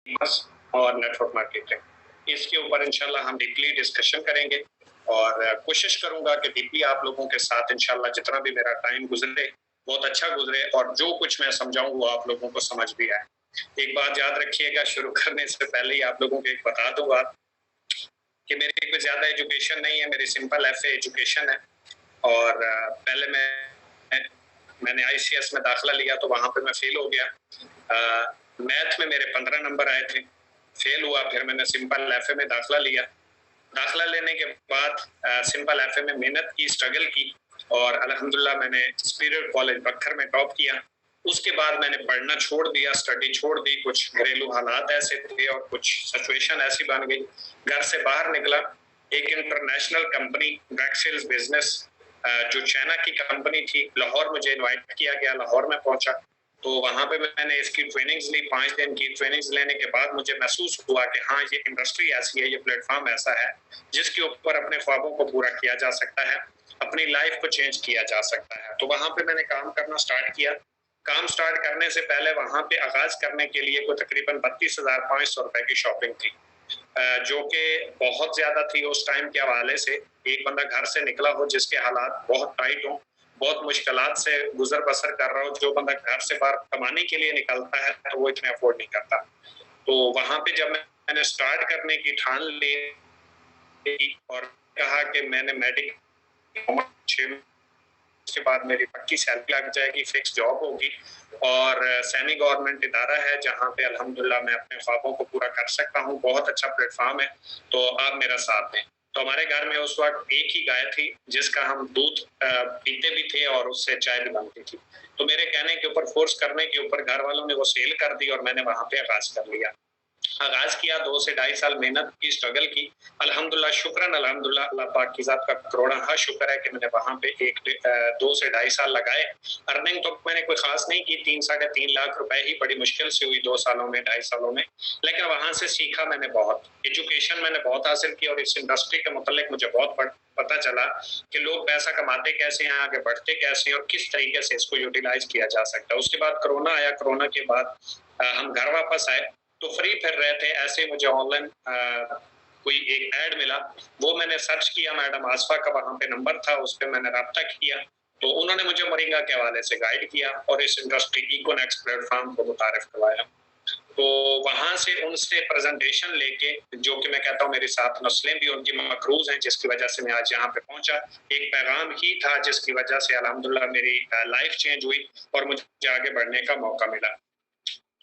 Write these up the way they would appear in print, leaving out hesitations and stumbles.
और network marketing, इसके ऊपर इंशाल्लाह हम डीपली डिस्कशन करेंगे और कोशिश करूंगा कि डीपली आप लोगों के साथ इंशाल्लाह जितना भी मेरा टाइम गुजरे बहुत अच्छा गुजरे और जो कुछ मैं समझाऊं वो आप लोगों को समझ भी आए। एक बात याद रखिएगा, शुरू करने से पहले ही आप लोगों को एक बता दूं बात कि मेरी कोई ज्यादा एजुकेशन नहीं है, मेरी सिंपल एफए एजुकेशन है और पहले मैंने आईसीएस में दाखिला लिया तो वहां पे मैं फेल हो गया। मैथ में मेरे 15 नंबर आए थे, फेल हुआ, फिर मैंने सिंपल एफए में दाखिला लिया। दाखिला लेने के बाद सिंपल एफए में मेहनत की, स्ट्रगल की और अल्हम्दुलिल्लाह मैंने सुपीरियर कॉलेज बक्खर में टॉप किया। उसके बाद मैंने पढ़ना छोड़ दिया, स्टडी छोड़ दी, कुछ घरेलू हालात ऐसे थे और कुछ सिचुएशन ऐसी बन गई, घर से बाहर निकला। एक इंटरनेशनल कंपनी ब्रैक्सेल्स बिजनेस जो चाइना की कंपनी थी, लाहौर मुझे इनवाइट किया गया, लाहौर में पहुंचा तो वहां पे मैंने इसकी ट्रेनिंग्स ली। 5 दिन की ट्रेनिंग्स लेने के बाद मुझे महसूस हुआ कि हाँ, ये इंडस्ट्री ऐसी है, ये प्लेटफॉर्म ऐसा है जिसके ऊपर अपने ख्वाबों को पूरा किया जा सकता है, अपनी लाइफ को चेंज किया जा सकता है। तो वहां पे मैंने काम करना स्टार्ट किया। काम स्टार्ट करने से पहले वहां पे आगाज करने के लिए कोई तकरीबन 32,500 रुपए की शॉपिंग थी, जो कि बहुत ज्यादा थी उस टाइम के हवाले से। एक बंदा घर से निकला हो जिसके हालात बहुत टाइट हो, बहुत मुश्किलात से गुजर बसर कर रहा हो, जो बंदा घर से बाहर कमाने के लिए निकलता है तो वो इतने अफोर्ड नहीं करता। तो वहां पे जब मैंने स्टार्ट करने की ठान ली और कहा कि मैंने मेडिकल उसके बाद मेरी पक्की सैलरी लग जाएगी, फिक्स जॉब होगी और सेमी गवर्नमेंट इदारा है जहाँ पे अल्हम्दुलिल्लाह मैं अपने ख्वाबों को पूरा कर सकता हूँ, बहुत अच्छा प्लेटफॉर्म है, तो आप मेरा साथ दें। तो हमारे घर में उस वक्त एक ही गाय थी जिसका हम दूध पीते भी थे और उससे चाय भी बनती थी। तो मेरे कहने के ऊपर, फोर्स करने के ऊपर घर वालों ने वो सेल कर दी और मैंने वहां पे आगाज कर लिया। आगाज किया, 2 से ढाई साल मेहनत की, स्ट्रगल की। अल्हम्दुलिल्लाह, शुक्रन अल्हम्दुलिल्लाह, अल्लाह पाक की ज़ात का करोड़ा शुक्र है कि मैंने वहां पे 2 से ढाई साल लगाए। अर्निंग तो मैंने कोई खास नहीं की, 3 साढ़े 3 लाख रुपए ही बड़ी मुश्किल से हुई 2 सालों में, ढाई सालों में, लेकिन वहां से सीखा मैंने बहुत, एजुकेशन मैंने बहुत हासिल की और इस इंडस्ट्री के मुतालिक मुझे बहुत पता चला कि लोग पैसा कमाते कैसे हैं, आगे बढ़ते कैसे हैं और किस तरीके से इसको यूटिलाइज किया जा सकता है। उसके बाद कोरोना आया, कोरोना के बाद हम घर वापस आए तो फ्री फिर रहे थे, ऐसे मुझे ऑनलाइन कोई एक ऐड मिला, वो मैंने सर्च किया, मैडम आसफा का वहां पे नंबर था, उस पर मैंने रब्ता किया तो उन्होंने मुझे मोरिंगा के हवाले से गाइड किया और इस इंडस्ट्री इकोनेक्स प्लेटफॉर्म को मुतारिफ करवाया। तो वहां से उनसे प्रेजेंटेशन लेके, जो कि मैं कहता हूँ मेरी 7 नस्लें भी उनकी मकरूज हैं जिसकी वजह से मैं आज यहाँ पे पहुंचा, एक पैगाम ही था जिसकी वजह से अल्हम्दुलिल्लाह मेरी लाइफ चेंज हुई और मुझे आगे बढ़ने का मौका मिला।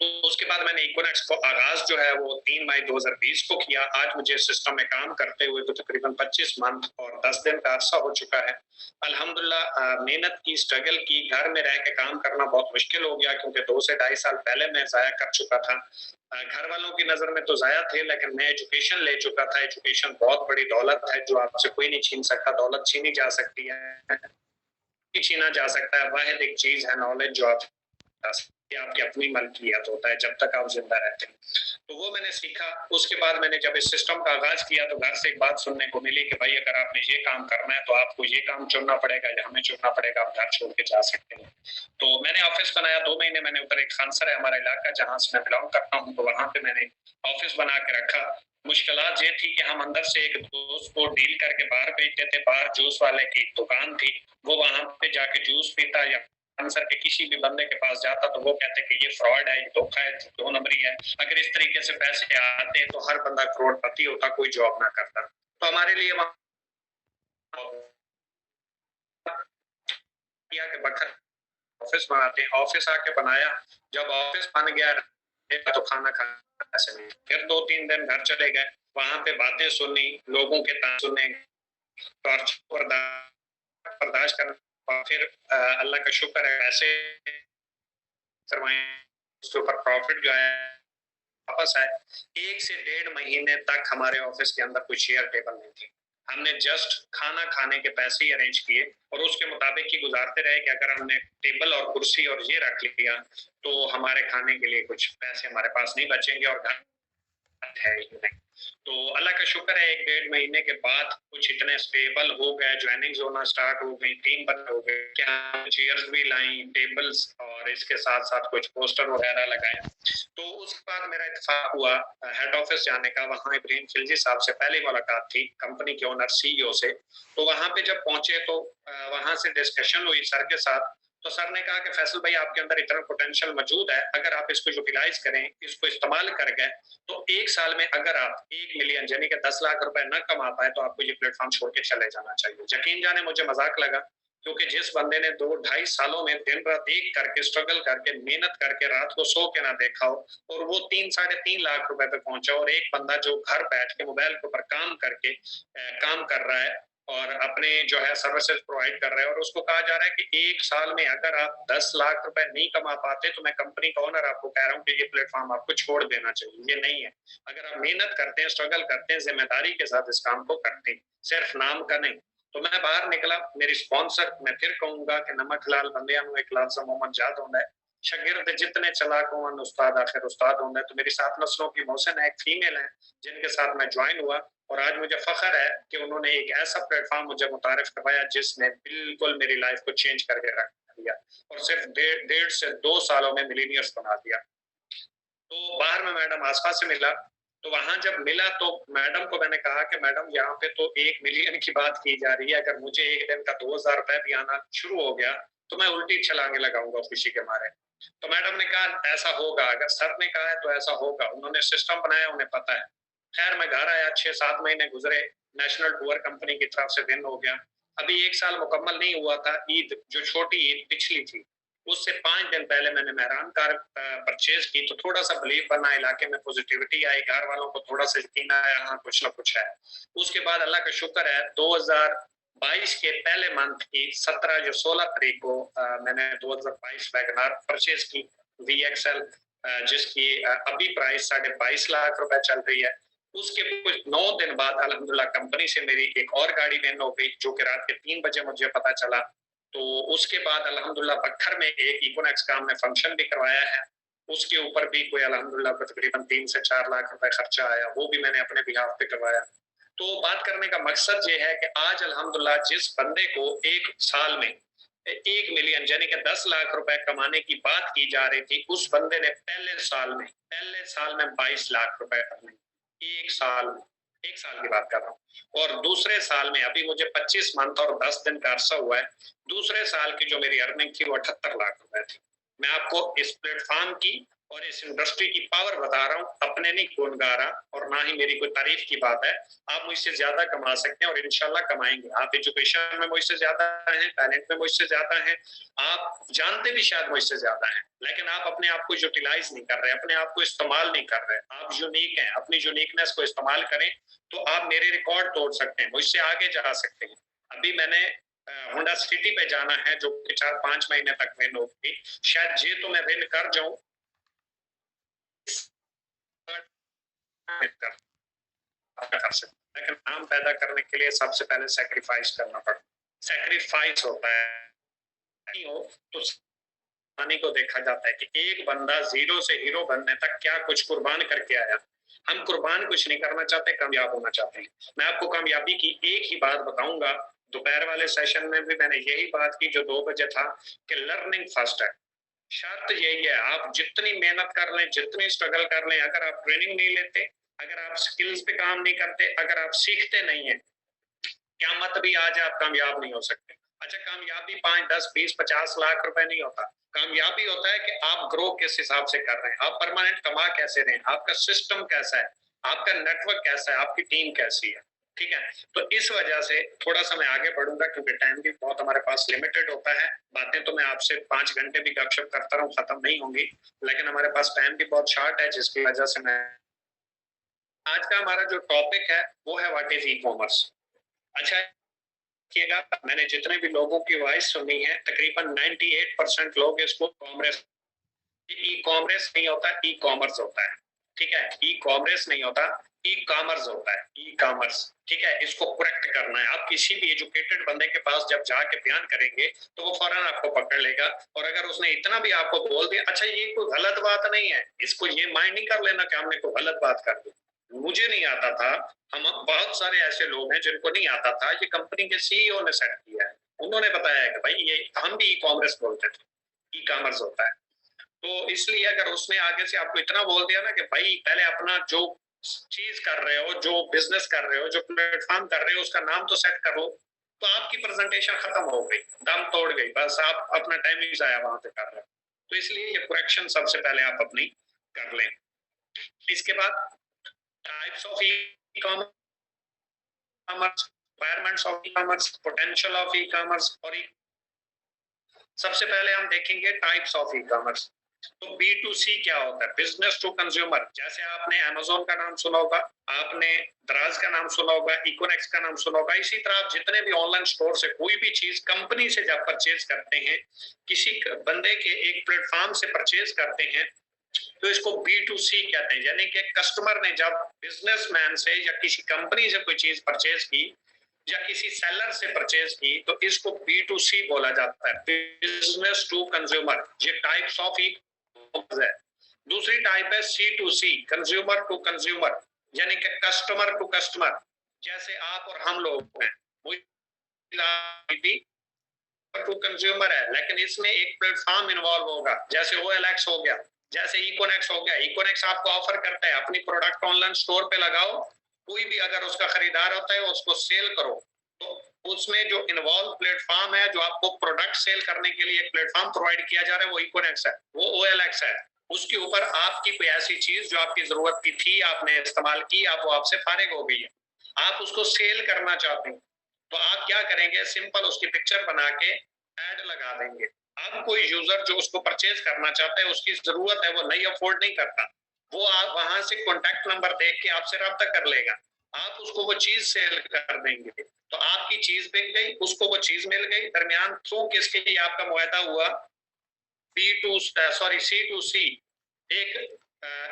तो उसके बाद मैंने इकोनेक्स को आगाज जो है वो 3 मई 2020 को किया। आज मुझे सिस्टम में काम करते हुए तो तकरीबन 25 मंथ और 10 दिन का अरसा हो चुका है। अल्हम्दुलिल्लाह, मेहनत की, स्ट्रगल की, घर में रह के काम करना बहुत मुश्किल हो गया क्योंकि 2 से ढाई साल पहले मैं ज़ाया कर चुका था। घर वालों की नज़र में तो ज़ाया थे, लेकिन मैं एजुकेशन ले चुका था। एजुकेशन बहुत बड़ी दौलत है जो आपसे कोई नहीं छीन सकता, दौलत छीनी जा सकती है, छीना जा सकता है, वाहिद एक चीज़ है नॉलेज जो आप आपकी अपनी मलकियत होता है जब तक आप जिंदा रहते हैं। तो वो मैंने सीखा। उसके बाद मैंने जब इस सिस्टम का आगाज किया तो घर से एक बात सुनने को मिली कि भाई अगर आपने ये काम करना है तो आपको ये काम चुनना पड़ेगा या हमें चुनना पड़ेगा, आप घर छोड़ के जा सकते हैं। तो मैंने ऑफिस बनाया, 2 महीने मैंने उधर, एक खानसर है हमारा इलाका जहाँ से मैं बिलोंग करता हूँ, तो वहां पे मैंने ऑफिस बना के रखा। मुश्किलात ये थी कि हम अंदर से एक दोस्त को डील करके बाहर भेजते थे, बाहर जूस वाले की दुकान थी, वो वहां पे जाके जूस पीता या आंसर के किसी भी बंदे के पास जाता तो वो कहते कि ये फ्रॉड है, ये धोखा है, 2 नंबरी है। अगर इस तरीके से पैसे आते तो हर बंदा करोड़पति होता, कोई जॉब ना करता। तो हमारे लिए किया कि बखर ऑफिस बनाते हैं, ऑफिस आके बनाया। जब ऑफिस बन गया तो खाना खाना ऐसे नहीं, फिर 2-3 दिन घर चले गए, वहां पे बातें सुनी, लोगों के ताने सुने, टॉर्चर बर्दाश्त करना और फिर अल्लाह का शुक्र है ऐसे करवाएं, उसके ऊपर प्रॉफिट जो है वापस आए। 1 से 1.5 महीने तक हमारे ऑफिस के अंदर कोई चेयर टेबल नहीं थी। हमने जस्ट खाना खाने के पैसे ही अरेंज किए और उसके मुताबिक ही गुजारते रहे कि अगर हमने टेबल और कुर्सी और ये रख लिया तो हमारे खाने के लिए कुछ पैसे हमारे पास नहीं बचेंगे और घर है ही नहीं। तो अल्लाह का शुक्र है 1 डेढ़ महीने के बाद कुछ इतने स्टेबल हो गए, ज्वाइनिंग्स होना स्टार्ट हो गई, टीम बन हो गई, क्या चेयर्स भी लाई, टेबल्स, और इसके साथ साथ कुछ पोस्टर वगैरह लगाए। तो उसके बाद मेरा इत्तेफाक हुआ हेड ऑफिस जाने का। वहाँ इब्राहिम खिलजी साहब से पहली मुलाकात थी, कंपनी के ओनर सीईओ से। तो वहाँ पे जब पहुंचे तो वहाँ से डिस्कशन हुई सर के साथ। तो सर ने कहा कि फैसल भाई आपके अंदर इतना पोटेंशियल मौजूद है, अगर आप इसको यूटिलाइज करें, इसको इस्तेमाल कर गए, तो 1 साल में अगर आप 1 मिलियन यानी कि 10 लाख रुपए न कमा पाए तो आपको ये प्लेटफॉर्म छोड़ के चले जाना चाहिए। यकीन जाने मुझे मजाक लगा, क्योंकि जिस बंदे ने 2 ढाई सालों में दिन रात एक करके स्ट्रगल करके मेहनत करके रात को सो के ना देखा हो, और वो 3 साढ़े 3 लाख रुपए पे पहुंचा, और एक बंदा जो घर बैठ के मोबाइल के ऊपर काम करके काम कर रहा है और अपने जो है सर्विसेज प्रोवाइड कर रहे हैं, और उसको कहा जा रहा है कि 1 साल में अगर आप 10 लाख रुपए नहीं कमा पाते तो मैं कंपनी का ओनर आपको कह रहा हूँ कि ये प्लेटफॉर्म आपको छोड़ देना चाहिए, ये नहीं है। अगर आप मेहनत करते हैं, स्ट्रगल करते हैं, जिम्मेदारी के साथ इस काम को करते हैं, सिर्फ नाम का नहीं। तो मैं बाहर निकला, मेरी स्पॉन्सर, मैं फिर कहूंगा कि नमक लाल बंदियां एक लाल सा मोहम्मद जाद होता है, शागिर्द जितने चलाक हों उस्ताद आखिर उस्ताद होंगे। तो मेरी 7 नस्लों की मोहसिन एक फीमेल है जिनके साथ मैं ज्वाइन हुआ, और आज मुझे फख्र है कि उन्होंने एक ऐसा प्लेटफॉर्म मुझे मुतारिफ करवाया जिसने बिल्कुल मेरी लाइफ को चेंज करके रख दिया, और सिर्फ 1.5 से 2 सालों में मिलीनियर्स बना दिया। तो बाहर में मैडम आसपास से मिला, तो वहां जब मिला तो मैडम को मैंने कहा कि मैडम यहाँ पे तो 1 मिलियन की बात की जा रही है, अगर मुझे एक दिन का 2,000 रुपए भी आना शुरू हो गया तो मैं उल्टी छलांगे लगाऊंगा खुशी के मारे। तो मैडम ने कहा ऐसा होगा, अगर सर ने कहा है तो ऐसा होगा, उन्होंने सिस्टम बनाया, उन्हें पता है। खैर मैं घर आया, 6-7 महीने गुजरे, नेशनल टूर कंपनी की तरफ से विन हो गया। अभी 1 साल मुकम्मल नहीं हुआ था, ईद जो छोटी ईद पिछली थी उससे 5 दिन पहले मैंने मेहरान कार परचेज की, तो थोड़ा सा बिलीव बना, इलाके में पॉजिटिविटी आई, घर वालों को थोड़ा सा यकीन आया, हाँ कुछ ना कुछ है। उसके बाद अल्लाह का शुक्र है 2022 के पहले मंथ की 17 या 16 तारीख को मैंने 2022 वैगनार परचेज की VXL, जिसकी अभी प्राइस 22.5 लाख रुपए चल रही है। उसके कुछ 9 दिन बाद अल्हम्दुलिल्लाह कंपनी से मेरी एक और गाड़ी विन हो गई, जो कि रात के 3 बजे मुझे पता चला। तो उसके बाद अल्हम्दुलिल्लाह बखर में एक इकोनेक्स का हमने फंक्शन भी करवाया है, उसके ऊपर भी कोई अल्हम्दुलिल्लाह तकरीबन 3 से 4 लाख रुपए खर्चा आया, वो भी मैंने अपने बिहाफ पे करवाया। तो बात करने का मकसद ये है कि आज अल्हम्दुलिल्लाह जिस बंदे को 1 साल में 1 मिलियन यानी कि 10 लाख रुपए कमाने की बात की जा रही थी, उस बंदे ने पहले साल में 22 लाख रुपए कमाए। 1 साल में, 1 साल की बात कर रहा हूँ। और दूसरे साल में, अभी मुझे 25 मंथ और 10 दिन का अरसा हुआ है, दूसरे साल की जो मेरी अर्निंग थी वो 78 लाख रुपए थी। मैं आपको इस प्लेटफॉर्म की और इस इंडस्ट्री की पावर बता रहा हूँ, अपने नहीं गुण गा रहा, और ना ही मेरी कोई तारीफ की बात है। आप मुझसे ज्यादा कमा सकते हैं और इंशाल्लाह कमाएंगे। आप एजुकेशन में मुझसे ज्यादा हैं, टैलेंट में मुझसे ज्यादा हैं, आप जानते भी शायद मुझसे ज्यादा हैं, लेकिन आप अपने आप को यूटिलाइज नहीं कर रहे, अपने आप को इस्तेमाल नहीं कर रहे। आप यूनिक हैं, अपनी यूनिकनेस को इस्तेमाल करें तो आप मेरे रिकॉर्ड तोड़ सकते हैं, मुझसे आगे जा सकते हैं। अभी मैंने होंडा सिटी पे जाना है जो कि 4-5 महीने तक विन होगी, शायद ये तो मैं विन कर जाऊं, कर सकते, लेकिन नाम पैदा करने के लिए सबसे पहले सेक्रीफाइस करना पड़ता है। सेक्रीफाइस होता है नहीं हो तो पानी को देखा जाता है कि एक बंदा जीरो से हीरो बनने तक क्या कुछ कुर्बान करके आया। हम कुर्बान कुछ नहीं करना चाहते, कामयाब होना चाहते हैं। मैं आपको कामयाबी की एक ही बात बताऊंगा, दोपहर वाले सेशन में भी मैंने यही बात की जो 2 बजे था, कि लर्निंग फर्स्ट है। शर्त यही है, आप जितनी मेहनत कर लें, जितनी स्ट्रगल कर लें, अगर आप ट्रेनिंग नहीं लेते, अगर आप स्किल्स पे काम नहीं करते, अगर आप सीखते नहीं है, क्या मत भी आज आप कामयाब नहीं हो सकते। अच्छा, कामयाबी 5, 10, 20, 50 लाख रुपए नहीं होता। कामयाबी होता है कि आप ग्रो किस हिसाब से कर रहे हैं, आप परमानेंट कमा कैसे रहे हैं, आपका सिस्टम कैसा है, आपका नेटवर्क कैसा है, आपकी टीम कैसी है। ठीक है, तो इस वजह से थोड़ा सा मैं आगे बढ़ूंगा क्योंकि टाइम भी बहुत हमारे पास लिमिटेड होता है। बातें तो मैं आपसे 5 घंटे भी गपशप करता रहूं खत्म नहीं होंगी, लेकिन हमारे पास टाइम भी बहुत शॉर्ट है, जिसकी वजह से मैं आज का हमारा जो टॉपिक है वो है व्हाट इज ई कॉमर्स। अच्छा देखिएगा, मैंने जितने भी लोगों की वॉइस सुनी है तकरीबन 98% लोग इसको कॉमर्स, ई कॉमर्स नहीं होता, ई कॉमर्स होता है। ठीक है, ई कॉमर्स नहीं होता, ई कॉमर्स होता है, ई कॉमर्स। ठीक है, इसको करेक्ट करना है। आप किसी भी एजुकेटेड बंदे के पास जब जाके बयान करेंगे तो वो फौरन आपको पकड़ लेगा, और अगर उसने इतना भी आपको बोल दिया, अच्छा ये कोई गलत बात नहीं है, इसको ये माइंड नहीं कर लेना कि हमने कोई गलत बात कर दी। मुझे नहीं आता था, हम बहुत सारे ऐसे लोग हैं जिनको नहीं आता था, ये कंपनी के सीईओ ने सेट किया है। उन्होंने बताया कि भाई ये हम भी ई-कॉमर्स बोलते थे, ई-कॉमर्स होता है। तो इसलिए अगर उसने आगे से आपको इतना बोल दिया ना कि भाई पहले अपना जो चीज कर रहे हो, जो बिजनेस कर रहे हो, जो प्लेटफॉर्म कर रहे हो, उसका नाम तो सेट करो, तो आपकी प्रेजेंटेशन खत्म हो गई, दम तोड़ गई, बस आप अपना टाइम ही जाया वहां पे कर रहे हो। तो इसलिए ये करेक्शन सबसे पहले आप अपनी कर लें। इसके बाद types of e commerce, requirements of e commerce, potential of e commerce और सबसे पहले हम देखेंगे टाइप्स ऑफ ई कॉमर्स। तो B2C क्या होता है? Business to consumer. जैसे आपने अमेजोन का नाम सुना होगा, आपने दराज का नाम सुना होगा, इकोनेक्स का नाम सुना होगा। इसी तरह आप जितने भी ऑनलाइन स्टोर से कोई भी चीज कंपनी से जब परचेज करते हैं, किसी बंदे के एक प्लेटफॉर्म से परचेज करते हैं, तो इसको B2C कहते हैं। यानी कि कस्टमर ने जब बिजनेसमैन से या किसी कंपनी से कोई चीज परचेज की या किसी सेलर से परचेज की, तो इसको B2C बोला जाता है, बिजनेस टू कंज्यूमर। ये टाइप्स ऑफ ई है। दूसरी टाइप है C2C, कंज्यूमर टू कंज्यूमर, यानी कि कस्टमर टू कस्टमर। जैसे आप और हम लोग हैं, टू कंज्यूमर है, लेकिन इसमें एक प्लेटफॉर्म इन्वॉल्व होगा। जैसे OLX हो गया, जैसे इकोनेक्स हो गया। इकोनेक्स आपको ऑफर करता है अपनी प्रोडक्ट ऑनलाइन स्टोर पे लगाओ, कोई भी अगर उसका खरीदार होता है उसको सेल करो। तो उसमें जो इन्वॉल्व प्लेटफॉर्म है, जो आपको प्रोडक्ट सेल करने के लिए एक प्लेटफॉर्म प्रोवाइड किया जा रहा है, वो इकोनेक्स है, वो OLX है। उसके ऊपर आपकी कोई ऐसी चीज जो आपकी जरूरत की थी, आपने इस्तेमाल की, आप वो आपसे फारिग हो गई है, आप उसको सेल करना चाहते हैं, तो आप क्या करेंगे? सिंपल उसकी पिक्चर बना के ऐड लगा देंगे। अब कोई यूजर जो उसको परचेज करना चाहता है, उसकी जरूरत है, वो नहीं अफोर्ड नहीं करता, वो आप वहां से कॉन्टैक्ट नंबर देख के आपसे रब्ता कर लेगा, आप उसको वो चीज सेल कर देंगे, तो आपकी चीज बिक गई, उसको वो चीज मिल गई। दरमियान थ्रू किसके लिए आपका मुआहदा हुआ? C2C, एक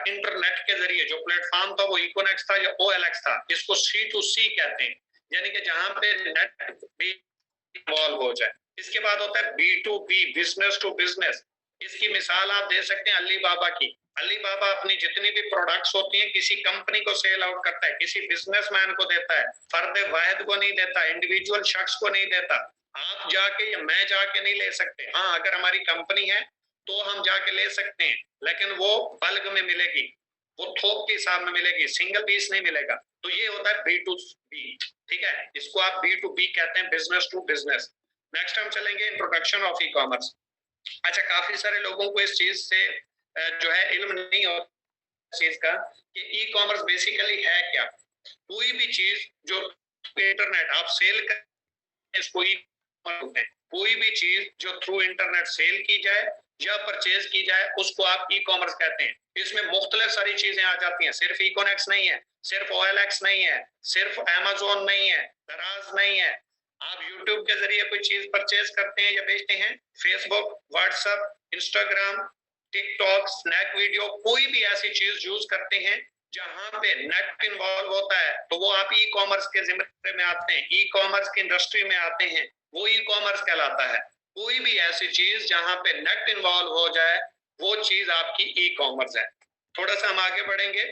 इंटरनेट के जरिए जो प्लेटफॉर्म था, वो इकोनेक्स था या OLX था, इसको C2C कहते हैं, यानी कि जहां पे नेट भी इन्वॉल्व हो जाए। इसके बाद होता है B2B, बिजनेस टू बिजनेस। इसकी मिसाल आप दे सकते हैं अली बाबा की। अली बाबा अपनी जितनी भी प्रोडक्ट्स होती हैं, किसी कंपनी को सेल आउट करता है, किसी बिजनेसमैन को देता है, फर्द वाहिद को नहीं देता, इंडिविजुअल शख्स को नहीं देता। आप जाके या मैं जाके नहीं ले सकते। हाँ, अगर हमारी कंपनी है तो हम जाके ले सकते हैं, लेकिन वो बल्क में मिलेगी, वो थोक के हिसाब में मिलेगी, सिंगल पीस नहीं मिलेगा। तो ये होता है B2B। ठीक है, इसको आप B2B कहते हैं, बिजनेस टू बिजनेस। नेक्स्ट हम चलेंगे इंट्रोडक्शन ऑफ ई कॉमर्स। अच्छा, काफी सारे लोगों को इस चीज से जो है इल्म नहीं होता चीज का कि ई कॉमर्स बेसिकली है क्या। कोई भी चीज जो इंटरनेट आप सेल कर, इसको ई कॉमर्स है। कोई भी चीज जो थ्रू इंटरनेट सेल की जाए या परचेज की जाए, उसको आप ई कॉमर्स कहते हैं। इसमें मुख्तलिफ सारी चीजें आ जाती हैं, सिर्फ इकोनेक्स नहीं है, सिर्फ OLX नहीं है, सिर्फ Amazon नहीं है, दराज नहीं है। आप YouTube के जरिए कोई चीज परचेज करते हैं या बेचते हैं, Facebook, WhatsApp, Instagram, TikTok, Snack Video, कोई भी ऐसी चीज यूज करते हैं जहां पे नेट इन्वॉल्व होता है, तो वो आप ई कॉमर्स के जिम्मे में आते हैं, ई कॉमर्स की इंडस्ट्री में आते हैं, वो ई कॉमर्स कहलाता है। कोई भी ऐसी चीज जहां पे नेट इन्वॉल्व हो जाए, वो चीज आपकी ई कॉमर्स है। थोड़ा सा हम आगे बढ़ेंगे।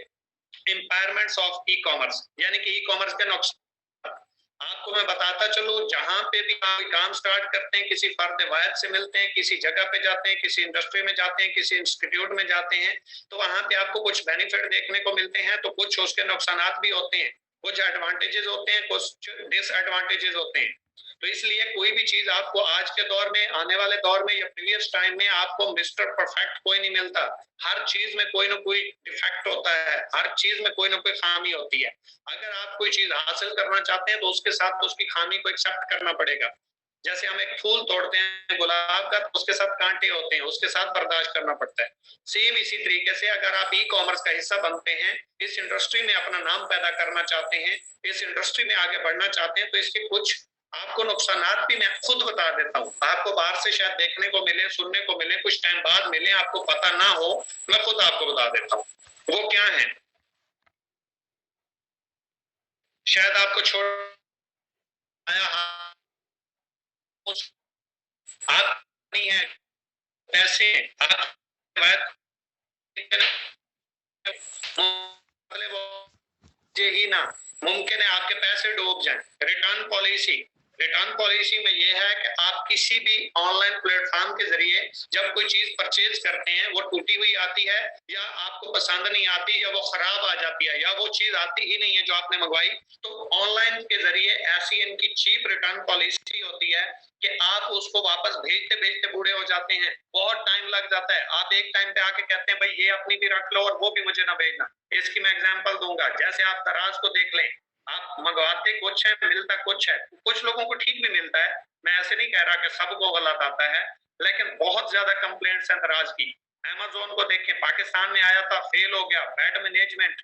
इम्पायरमेंट्स ऑफ ई कॉमर्स, यानी कि ई कॉमर्स के नुकसान आपको मैं बताता चलूं। जहां पे भी आप काम स्टार्ट करते हैं, किसी फर्द वाहिद से मिलते हैं, किसी जगह पे जाते हैं, किसी इंडस्ट्री में जाते हैं, किसी इंस्टीट्यूट में जाते हैं, तो वहां पे आपको कुछ बेनिफिट देखने को मिलते हैं, तो कुछ उसके नुकसान भी होते हैं, कुछ एडवांटेजेस होते हैं, कुछ डिसएडवांटेजेस होते हैं। तो इसलिए कोई भी चीज आपको आज के दौर में, आने वाले दौर में या प्रीवियस टाइम में आपको मिस्टर परफेक्ट कोई नहीं मिलता। हर चीज में कोई ना कोई डिफेक्ट होता है, हर चीज में कोई ना कोई खामी होती है। अगर आप कोई चीज हासिल करना चाहते हैं, तो उसके साथ उसकी खामी को एक्सेप्ट करना पड़ेगा। जैसे हम एक फूल तोड़ते हैं गुलाब का, तो उसके साथ कांटे होते हैं, उसके साथ बर्दाश्त करना पड़ता है। सेम इसी तरीके से अगर आप ई कॉमर्स का हिस्सा बनते हैं, इस इंडस्ट्री में अपना नाम पैदा करना चाहते हैं, इस इंडस्ट्री में आगे बढ़ना चाहते हैं, तो इसके कुछ आपको नुकसानात भी मैं खुद बता देता हूँ। आपको बाहर से शायद देखने को मिले, सुनने को मिले, कुछ टाइम बाद मिले, आपको पता ना हो, मैं खुद आपको बता देता हूँ। वो क्या है? शायद आपको छोड़ आया, आप नहीं है, पैसे आप ही ना, मुमकिन है आपके पैसे डूब जाएं। रिटर्न पॉलिसी में ये है कि आप किसी भी ऑनलाइन प्लेटफॉर्म के जरिए जब कोई चीज परचेज करते हैं, वो टूटी हुई आती है या आपको पसंद नहीं आती या वो खराब आ जाती है या वो चीज आती ही नहीं है जो आपने मंगवाई, तो ऑनलाइन के जरिए ऐसी इनकी चीप रिटर्न पॉलिसी होती है कि आप उसको वापस भेजते भेजते बूढ़े हो जाते हैं, बहुत टाइम लग जाता है। आप एक टाइम पे आके कहते हैं भाई ये अपनी भी रख लो और वो भी मुझे ना भेजना। इसकी मैं एग्जांपल दूंगा, जैसे आप दराज को देख लें, आप मंगवाते कुछ है मिलता कुछ है, कुछ लोगों को ठीक भी मिलता है, मैं ऐसे नहीं कह रहा कि सबको गलत आता है, लेकिन बहुत ज्यादा कंप्लेंट्स हैं दराज की। अमेज़न को देखें, पाकिस्तान में आया था, फेल हो गया, bad management,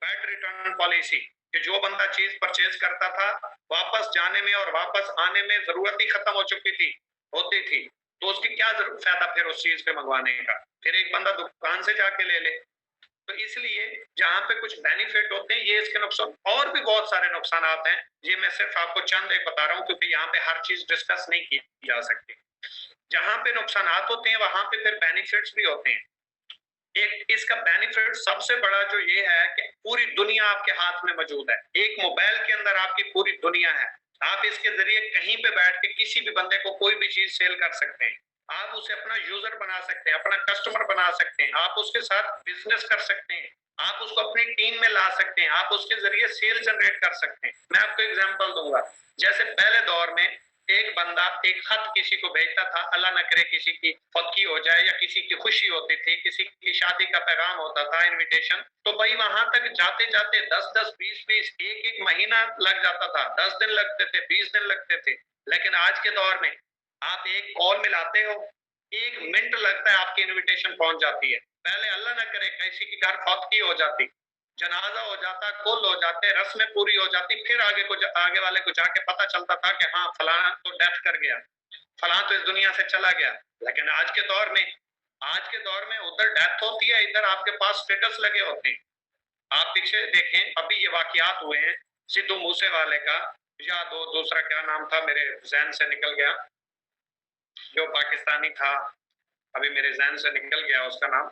bad return policy, कि जो बंदा चीज परचेज करता था वापस जाने में और वापस आने में जरूरत ही खत्म हो चुकी थी होती थी, तो उसकी क्या फायदा फिर उस चीज पे मंगवाने का, फिर एक बंदा दुकान से जाके ले ले। तो इसलिए जहां पे कुछ बेनिफिट होते हैं, ये इसके नुकसान और भी बहुत सारे नुकसान हैं, ये मैं सिर्फ आपको चंद एक बता रहा हूँ क्योंकि यहाँ पे हर चीज डिस्कस नहीं की जा सकती। जहां पे नुकसान होते हैं वहां पे फिर बेनिफिट्स भी होते हैं। एक इसका बेनिफिट सबसे बड़ा जो ये है कि पूरी दुनिया आपके हाथ में मौजूद है, एक मोबाइल के अंदर आपकी पूरी दुनिया है, आप इसके जरिए कहीं पे बैठ के किसी भी बंदे को कोई भी चीज सेल कर सकते हैं, आप उसे अपना यूजर बना सकते हैं, अपना कस्टमर बना सकते हैं, आप उसके साथ बिजनेस कर सकते हैं, आप उसको अपनी टीम में ला सकते हैं, आप उसके जरिए सेल जनरेट कर सकते हैं। मैं आपको एग्जांपल दूंगा, जैसे पहले दौर में एक बंदा एक खत किसी को भेजता था, अल्लाह न करे किसी की फतकी हो जाए या किसी की खुशी होती थी, किसी की शादी का पैगाम होता था, इनविटेशन, तो भाई वहां तक जाते जाते 10-10 20-20 एक महीना लग जाता था, 10 दिन लगते थे, 20 दिन लगते थे। लेकिन आज के दौर में आप एक कॉल मिलाते हो, 1 मिनट लगता है, आपकी इनविटेशन पहुंच जाती है। पहले अल्लाह न करे किसी की घर फतकी हो जाती, जनाजा हो जाता, कुल हो जाते, रस्में पूरी हो जाती, फिर आगे वाले को जाके पता चलता था कि हाँ फलाना तो डेथ कर गया, फलाना तो इस दुनिया से चला गया। लेकिन आज के दौर में उधर डेथ होती है, इधर आपके पास स्टेटस लगे होते हैं। आप पीछे देखें, अभी ये वाकयात हुए हैं सिद्धू मूसे वाले का, या दूसरा क्या नाम था, मेरे जहन से निकल गया, जो पाकिस्तानी था, अभी मेरे जहन से निकल गया उसका नाम।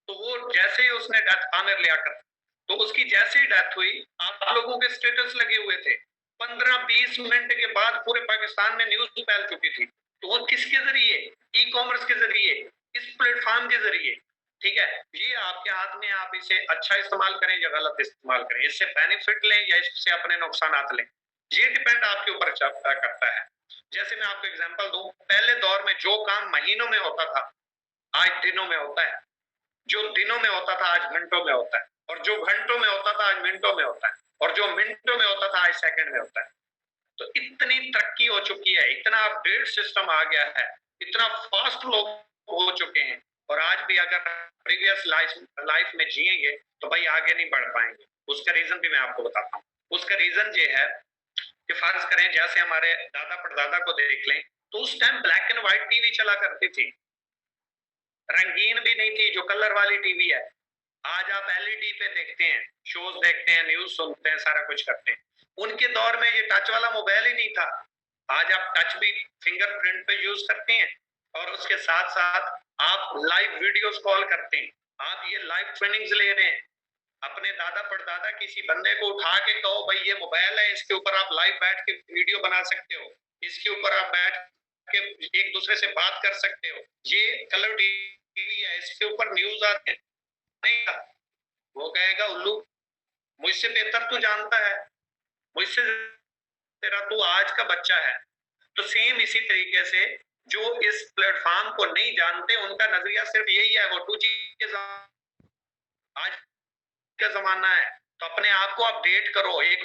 तो वो जैसे ही उसने डेथ, आमिर लियाकत, तो उसकी जैसे ही डेथ हुई, आप लोगों के स्टेटस लगे हुए थे, 15-20 मिनट के बाद पूरे पाकिस्तान में न्यूज फैल चुकी थी। तो वो किसके जरिए? ई कॉमर्स के जरिए, इस प्लेटफॉर्म के जरिए। ठीक है, ये आपके हाथ में, आप इसे अच्छा इस्तेमाल करें या गलत इस्तेमाल करें, इससे बेनिफिट लें या इससे अपने नुकसान लें, ये डिपेंड आपके ऊपर करता है। जैसे मैं आपको एग्जांपल दूं, पहले दौर में जो काम महीनों में होता था आज दिनों में होता है, जो दिनों में होता था आज घंटों में होता है, और जो घंटों में होता था आज मिनटों में होता है, और जो मिनटों में होता था आज सेकंड में होता है। तो इतनी तरक्की हो चुकी है, इतना अपडेट सिस्टम आ गया है, इतना फास्ट लोग हो चुके हैं, और आज भी अगर प्रीवियस लाइफ में जिएंगे तो भाई आगे नहीं बढ़ पाएंगे। उसका रीजन भी मैं आपको बताता हूँ। उसका रीजन ये है कि फर्ज करें जैसे हमारे दादा परदादा को देख लें, तो उस time black and white TV चला करती थी, रंगीन भी नहीं थी, जो कलर वाली टीवी है। आज आप एलईडी पे देखते हैं, शोज देखते हैं, न्यूज सुनते हैं, सारा कुछ करते हैं। उनके दौर में ये टच वाला मोबाइल ही नहीं था। आज आप टच भी फिंगरप्रिंट पे यूज करते हैं, और उसके साथ साथ आप लाइव वीडियोस कॉल करते हैं, आप ये लाइव ट्रेनिंग्स ले रहे हैं। अपने दादा परदादा किसी बंदे को उठा के कहो भाई ये मोबाइल है, इसके ऊपर आप लाइव बैठ के वीडियो बना सकते हो, इसके ऊपर आप बैठ के एक दूसरे से बात कर सकते हो, ये कलर टीवी है, इसके ऊपर न्यूज आते हैं। नहीं, वो कहेगा उल्लू, मुझसे बेहतर तू जानता है, मुझसे तेरा तू आज का बच्चा है। तो सेम इसी तरीके से जो इस प्लेटफॉर्म को नहीं जानते, उनका नजरिया सिर्फ यही है, वो 2G के आज का जमाना है, तो अपने आप को अपडेट करो। एक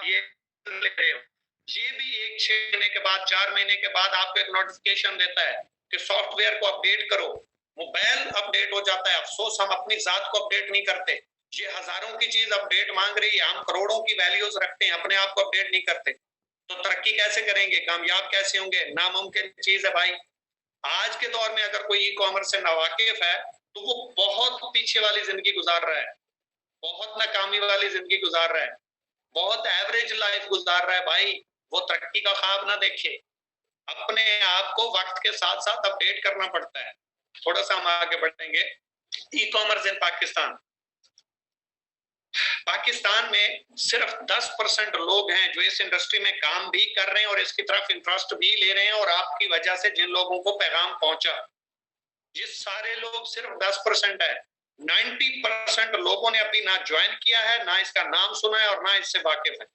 ये ले रहे हो, ये भी 6 महीने के बाद, 4 महीने के बाद आपको एक नोटिफिकेशन देता है कि सॉफ्टवेयर को अपडेट करो। मोबाइल अपडेट हो जाता है। अफसोस हम अपनी जात को अपडेट नहीं करते। ये हजारों की चीज अपडेट मांग रही है, हम करोड़ों की वैल्यूज रखते हैं, अपने आप को अपडेट नहीं करते। तो तरक्की कैसे करेंगे, कामयाब कैसे होंगे? नामुमकिन चीज है भाई। आज के दौर में अगर कोई ई कॉमर्स से नावाकिफ है तो वो बहुत पीछे वाली जिंदगी गुजार रहा है, बहुत नाकामी वाली जिंदगी गुजार रहा है, बहुत एवरेज लाइफ गुजार रहा है भाई। वो तरक्की का ख्वाब ना देखे, अपने आप को वक्त के साथ साथ अपडेट करना पड़ता है। थोड़ा सा हम आगे बढ़ेंगे। ई कॉमर्स इन पाकिस्तान, पाकिस्तान में सिर्फ 10% लोग हैं जो इस इंडस्ट्री में काम भी कर रहे हैं और इसकी तरफ इंटरेस्ट भी ले रहे हैं, और आपकी वजह से जिन लोगों को पैगाम पहुंचा, जिस सारे लोग सिर्फ 10% है, 90% लोगों ने अभी ना ज्वाइन किया है, ना इसका नाम सुना है और ना इससे वाकिफ है।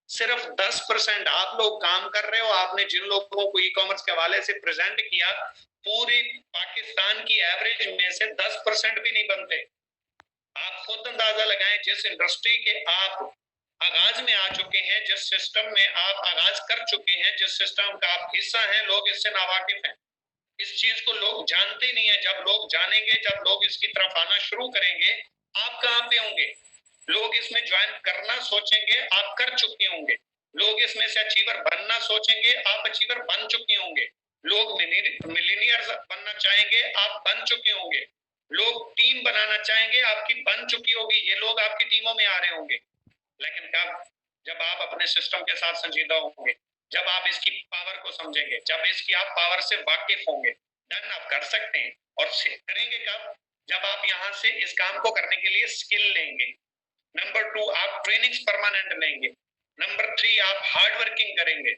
सिर्फ 10% आप लोग काम कर रहे हो। आपने जिन लोगों को ई कॉमर्स के हवाले से प्रेजेंट किया, पूरी पाकिस्तान की एवरेज में से 10% भी नहीं बनते। आप खुद अंदाजा लगाएं, जिस इंडस्ट्री के आप आगाज में आ चुके हैं, जिस सिस्टम में आप आगाज कर चुके हैं, जिस सिस्टम का आप हिस्सा हैं, लोग इससे नावाकिफ हैं। इस चीज को लोग जानते नहीं है। जब लोग जानेंगे, जब लोग इसकी तरफ आना शुरू करेंगे, आप कहां पे होंगे? लोग इसमें ज्वाइन करना सोचेंगे, आप कर चुके होंगे। लोग इसमें से अचीवर बनना सोचेंगे, आप अचीवर बन चुके होंगे। लोग मिलीनियर्स बनना चाहेंगे, आप बन चुके होंगे। लोग टीम बनाना चाहेंगे, आपकी बन चुकी होगी। ये लोग आपकी टीमों में आ रहे होंगे। लेकिन कब? जब आप अपने सिस्टम के साथ संजीदा होंगे, जब आप इसकी पावर को समझेंगे, जब इसकी आप पावर से वाकिफ होंगे, देन आप कर सकते हैं। और करेंगे कब? जब आप यहाँ से इस काम को करने के लिए स्किल लेंगे। नंबर 2, आप ट्रेनिंग्स परमानेंट लेंगे। नंबर 3, आप हार्ड वर्किंग करेंगे।